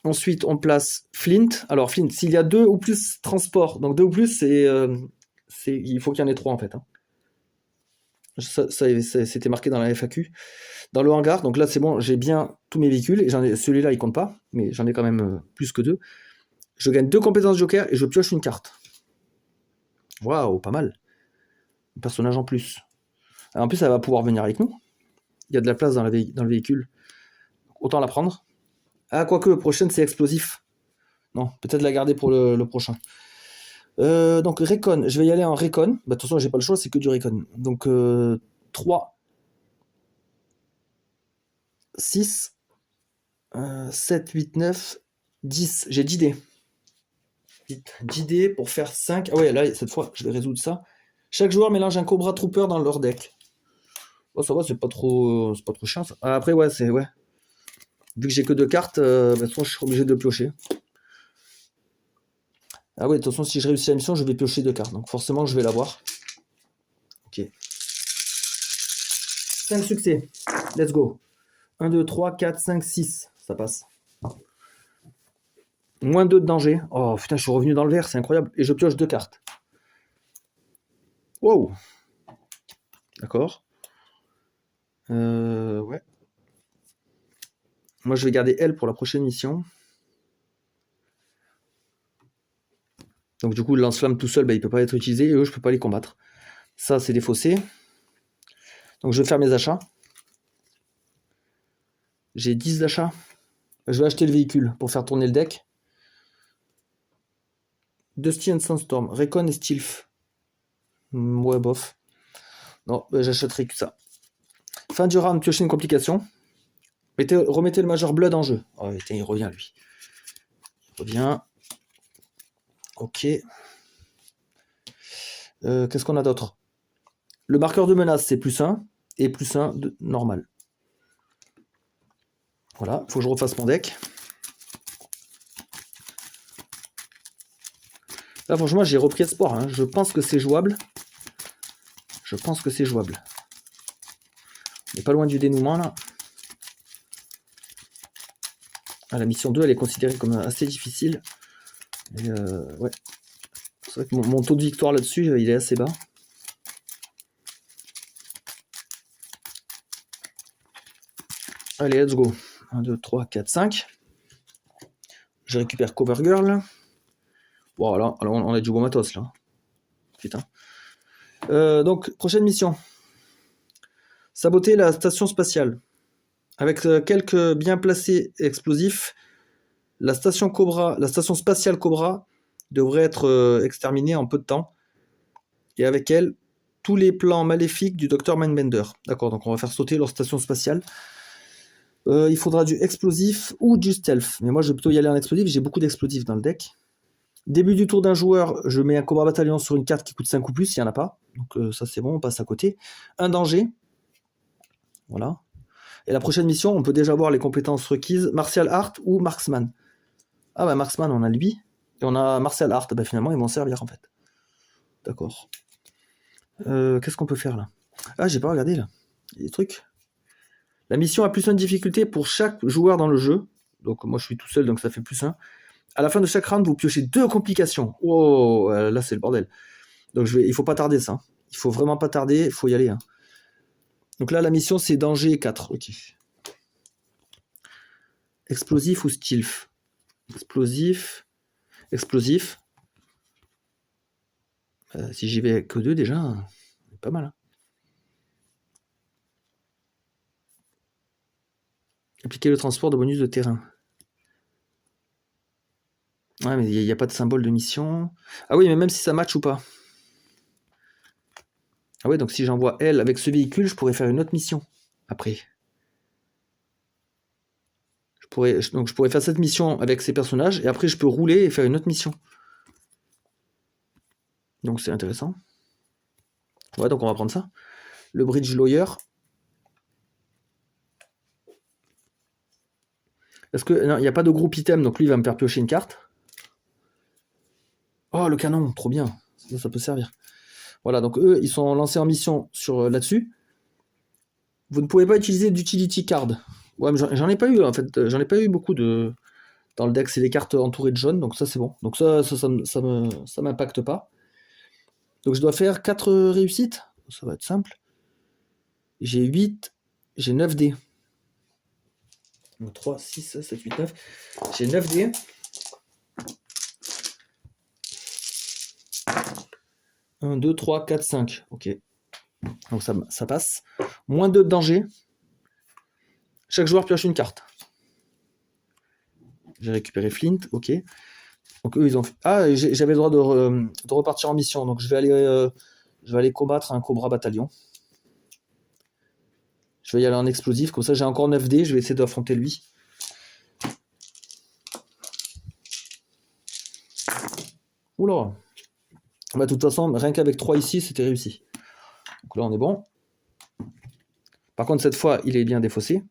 Ensuite, on place Flint. Alors, Flint, s'il y a 2 ou plus transports, donc 2 ou plus, il faut qu'il y en ait 3 en fait. Hein. Ça, c'était marqué dans la FAQ. Dans le hangar, donc là c'est bon, j'ai bien tous mes véhicules, et celui-là il compte pas, mais j'en ai quand même plus que 2. Je gagne 2 compétences Joker et je pioche une carte. Waouh, pas mal. Un personnage en plus. Alors, en plus, elle va pouvoir venir avec nous. Il y a de la place dans le véhicule. Autant la prendre. Ah, quoique, le prochain c'est explosif. Non, peut-être la garder pour le prochain. Donc, Recon, je vais y aller en Recon. Bah, de toute façon, j'ai pas le choix, c'est que du Recon. Donc, 3, 6, 7, 8, 9, 10. J'ai 10 dés. 10 dés pour faire 5. Ah ouais, là, cette fois, je vais résoudre ça. Chaque joueur mélange un Cobra Trooper dans leur deck. Oh, ça va, c'est pas trop chiant, ça. Ah, après, ouais, c'est... Ouais. Vu que j'ai que 2 cartes, de toute façon, je suis obligé de piocher. Ah ouais, de toute façon, si je réussis la mission, je vais piocher 2 cartes. Donc forcément, je vais l'avoir. Ok. 5 succès. Let's go. 1, 2, 3, 4, 5, 6. Ça passe. Moins 2 de danger. Oh putain, je suis revenu dans le vert, c'est incroyable. Et je pioche 2 cartes. Wow. D'accord. Ouais. Moi, je vais garder elle pour la prochaine mission. Donc du coup, le lance-flamme tout seul, bah, il peut pas être utilisé. Et eux, je peux pas les combattre. Ça, c'est défaussé. Donc je vais faire mes achats. J'ai 10 d'achats. Je vais acheter le véhicule pour faire tourner le deck. Dusty and Sandstorm. Recon et Stilf. Ouais, bof. Non, bah, j'achèterai que ça. Fin du round, piocher une complication. Remettez le Major Blood en jeu. Oh, il revient, lui. Il revient. Ok. Qu'est-ce qu'on a d'autre? Le marqueur de menace, c'est +1. Et +1 de normal. Voilà, il faut que je refasse mon deck. Là, franchement, j'ai repris espoir. Hein. Je pense que c'est jouable. Je pense que c'est jouable. On n'est pas loin du dénouement, là. Ah, la mission 2, elle est considérée comme assez difficile. Et ouais. C'est vrai que mon taux de victoire là-dessus, il est assez bas. Allez, let's go. 1, 2, 3, 4, 5. Je récupère Cover Girl. Bon, là, on a du bon matos, là. Putain. Donc, prochaine mission. Saboter la station spatiale. Avec quelques bien placés explosifs, la station spatiale Cobra devrait être exterminée en peu de temps. Et avec elle, tous les plans maléfiques du Dr Mindbender. D'accord, donc on va faire sauter leur station spatiale. Il faudra du explosif ou du stealth. Mais moi, je vais plutôt y aller en explosif. J'ai beaucoup d'explosifs dans le deck. Début du tour d'un joueur, je mets un Cobra Bataillon sur une carte qui coûte 5 ou plus, il n'y en a pas. Donc ça, c'est bon, on passe à côté. Un danger. Voilà. Et la prochaine mission, on peut déjà voir les compétences requises. Martial Art ou Marksman. Ah bah Marksman, on a lui. Et on a Martial Art. Bah finalement, ils vont servir en fait. D'accord. Qu'est-ce qu'on peut faire là? Ah, j'ai pas regardé là. Il y a des trucs. La mission a +1 de difficulté pour chaque joueur dans le jeu. Donc moi je suis tout seul, donc ça fait +1. À la fin de chaque round, vous piochez 2 complications. Oh, là c'est le bordel. Donc il faut pas tarder ça. Il faut vraiment pas tarder, il faut y aller. Hein. Donc là la mission c'est danger 4. Ok. Explosif ou stealth? Explosif. Explosif. Si j'y vais que 2 déjà, c'est pas mal. Hein. Appliquer le transport de bonus de terrain. Ouais, mais il n'y a pas de symbole de mission. Ah oui, mais même si ça match ou pas. Ah ouais, donc si j'envoie elle avec ce véhicule, je pourrais faire une autre mission après. Je pourrais faire cette mission avec ces personnages et après je peux rouler et faire une autre mission. Donc c'est intéressant. Ouais, donc on va prendre ça. Le Bridge Lawyer. Est-ce que. Non, il n'y a pas de groupe item, donc lui il va me faire piocher une carte. Oh, le canon, trop bien. Ça peut servir. Voilà, donc eux, ils sont lancés en mission là-dessus. Vous ne pouvez pas utiliser d'utility card. Ouais, mais j'en ai pas eu, en fait. J'en ai pas eu beaucoup de... Dans le deck, c'est des cartes entourées de jaune, donc ça, c'est bon. Donc ça m'impacte pas. Donc je dois faire 4 réussites. Ça va être simple. J'ai 8, j'ai 9 dés. 3, 6, 7, 8, 9. J'ai 9 dés. Un, 2, 3, 4, 5. Ok. Donc ça passe. Moins 2 de danger. Chaque joueur pioche une carte. J'ai récupéré Flint, ok. Donc eux, ils ont fait... Ah, j'avais le droit de repartir en mission. Donc je vais aller combattre un Cobra Bataillon. Je vais y aller en explosif. Comme ça, j'ai encore 9 dés. Je vais essayer d'affronter lui. Oula. Bah, de toute façon, rien qu'avec 3 ici, c'était réussi. Donc là, on est bon. Par contre, cette fois, il est bien défaussé.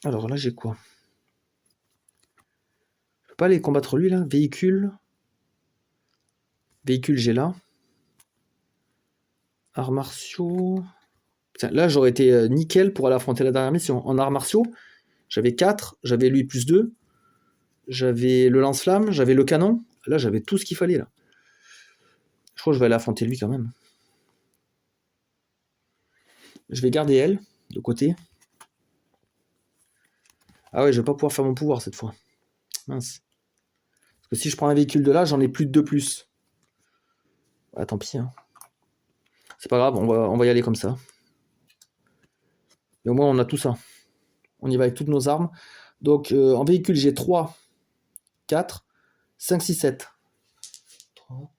Alors là, j'ai quoi? Je peux pas aller combattre lui, là. Véhicule. Véhicule, j'ai là. Arts martiaux. Tiens, là, j'aurais été nickel pour aller affronter la dernière mission. En arts martiaux, j'avais 4. J'avais lui plus 2. J'avais le lance-flamme. J'avais le canon. Là, j'avais tout ce qu'il fallait, là. Je crois que je vais aller affronter lui, quand même. Je vais garder elle, de côté. Ah ouais, je vais pas pouvoir faire mon pouvoir, cette fois. Mince. Parce que si je prends un véhicule de là, j'en ai plus de 2 plus. Ah, tant pis, hein. C'est pas grave, on va y aller comme ça. Et au moins, on a tout ça. On y va avec toutes nos armes. Donc, en véhicule, j'ai 3, 4, 5, 6, 7. 3.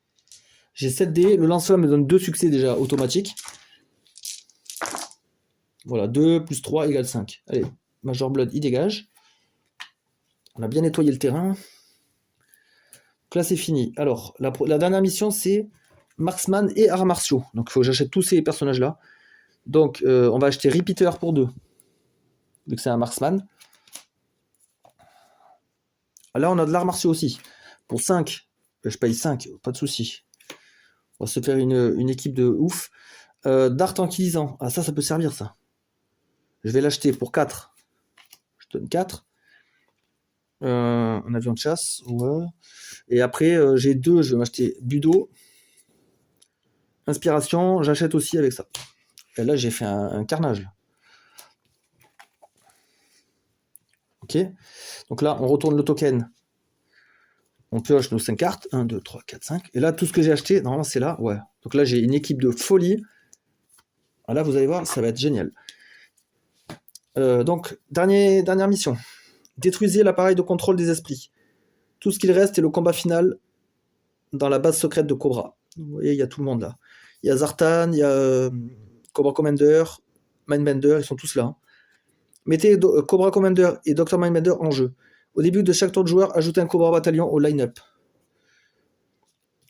J'ai 7 dés. Le lance-flamme me donne 2 succès déjà automatiques. Voilà, 2 plus 3 égale 5. Allez, Major Blood, il dégage. On a bien nettoyé le terrain. Donc là, c'est fini. Alors, la dernière mission, c'est Marksman et arts martiaux. Donc, il faut que j'achète tous ces personnages-là. Donc, on va acheter Repeater pour 2. Vu que c'est un Marksman. Là, on a de l'art martiaux aussi. Pour 5. Je paye 5, pas de souci. On va se faire une équipe de ouf. D'art tranquillisant. Ah, ça peut servir, ça. Je vais l'acheter pour 4. Je donne 4. Un avion de chasse. Ouais. Et après, j'ai 2. Je vais m'acheter Budo. Inspiration, j'achète aussi avec ça. Et là, j'ai fait un carnage. Là. Ok. Donc là, on retourne le token. On pioche nos 5 cartes. 1, 2, 3, 4, 5. Et là, tout ce que j'ai acheté, normalement, c'est là. Ouais. Donc là, j'ai une équipe de folie. Là, vous allez voir, ça va être génial. Donc, dernière mission. Détruisez l'appareil de contrôle des esprits. Tout ce qu'il reste est le combat final dans la base secrète de Cobra. Vous voyez, il y a tout le monde là. Il y a Zartan, il y a Cobra Commander, Mindbender, ils sont tous là. Hein. Mettez Cobra Commander et Dr Mindbender en jeu. Au début de chaque tour de joueur, ajoutez un Cobra Bataillon au line-up.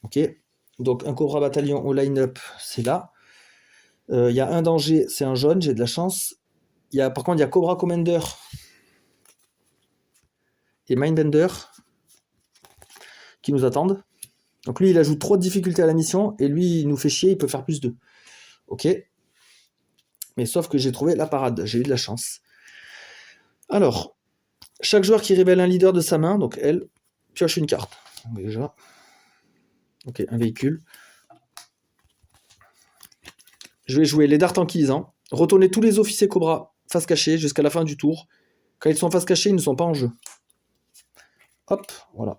Ok. Donc un Cobra Bataillon au line-up, c'est là. Il y a un danger, c'est un jaune, j'ai de la chance. Par contre, il y a Cobra Commander et Mindbender qui nous attendent. Donc lui, il ajoute trop de difficultés à la mission, et lui, il nous fait chier, il peut faire plus 2. Ok. Mais sauf que j'ai trouvé la parade, j'ai eu de la chance. Alors, chaque joueur qui révèle un leader de sa main, donc elle, pioche une carte. Donc déjà. Ok, un véhicule. Je vais jouer les dards tranquillisants. Retournez tous les officiers Cobra face cachée jusqu'à la fin du tour. Quand ils sont face cachée, ils ne sont pas en jeu. Hop, voilà.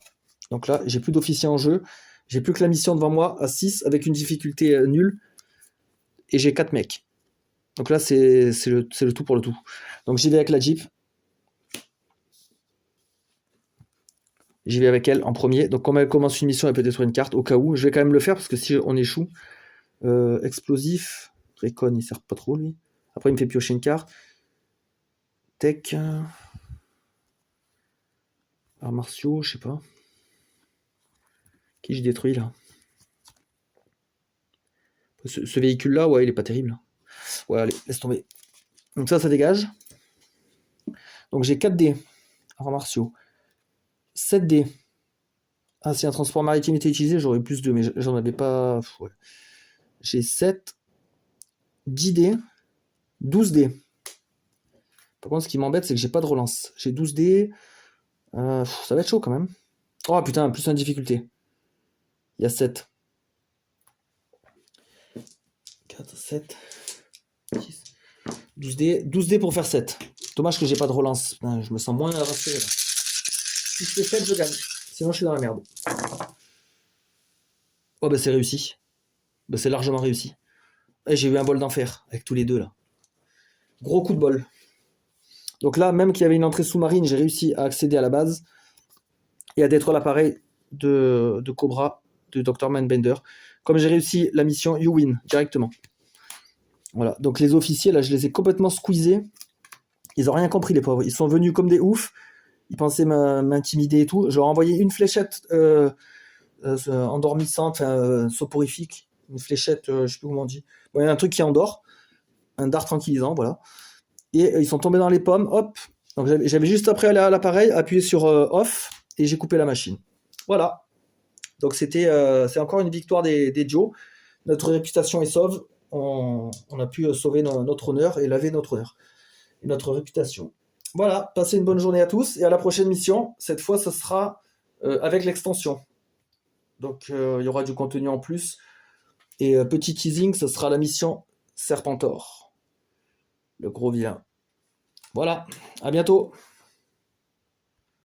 Donc là, j'ai plus d'officiers en jeu. J'ai plus que la mission devant moi à 6 avec une difficulté nulle. Et j'ai 4 mecs. Donc là, c'est le tout pour le tout. Donc j'y vais avec la Jeep. J'y vais avec elle en premier. Donc comme elle commence une mission, elle peut détruire une carte au cas où. Je vais quand même le faire parce que si on échoue. Explosif. Recon, il sert pas trop lui. Après, il me fait piocher une carte. Tech. Arts martiaux, je sais pas. Qui je détruis là? Ce véhicule-là, ouais, il est pas terrible. Ouais, allez, laisse tomber. Donc ça dégage. Donc j'ai 4 dés. Arts martiaux. 7 dés. Ah, si un transport maritime était utilisé, j'aurais plus de, mais j'en avais pas. Ouais. J'ai 7, 10 dés, 12 dés. Par contre, ce qui m'embête, c'est que j'ai pas de relance. J'ai 12 dés. Ça va être chaud quand même. Oh putain, plus 1 difficulté. Il y a 7. 4, 7, 10, 12 dés. 12 dés pour faire 7. Dommage que j'ai pas de relance. Putain, je me sens moins rassuré là. Si je fais 7, je gagne. Sinon, je suis dans la merde. Oh bah c'est réussi. Bah c'est largement réussi. Et j'ai eu un bol d'enfer avec tous les deux là. Gros coup de bol. Donc là, même qu'il y avait une entrée sous-marine, j'ai réussi à accéder à la base et à détruire l'appareil de Cobra, de Dr Mindbender. Comme j'ai réussi la mission, you win directement. Voilà. Donc les officiers là, je les ai complètement squeezés. Ils ont rien compris les pauvres. Ils sont venus comme des oufs. il pensait m'intimider et tout. Je leur ai envoyé une fléchette endormissante, soporifique, une fléchette, je sais plus comment on dit. Bon, il y a un truc qui endort, un dard tranquillisant, voilà. Et ils sont tombés dans les pommes, hop. Donc j'avais juste après aller à l'appareil, appuyé sur off, et j'ai coupé la machine. Voilà. Donc c'est encore une victoire des Joe. Notre réputation est sauve. On a pu sauver notre honneur et laver notre honneur et notre réputation. Voilà, passez une bonne journée à tous et à la prochaine mission. Cette fois, ce sera avec l'extension. Donc il y aura du contenu en plus. Et petit teasing, ce sera la mission Serpentor. Le gros vilain. Voilà, à bientôt.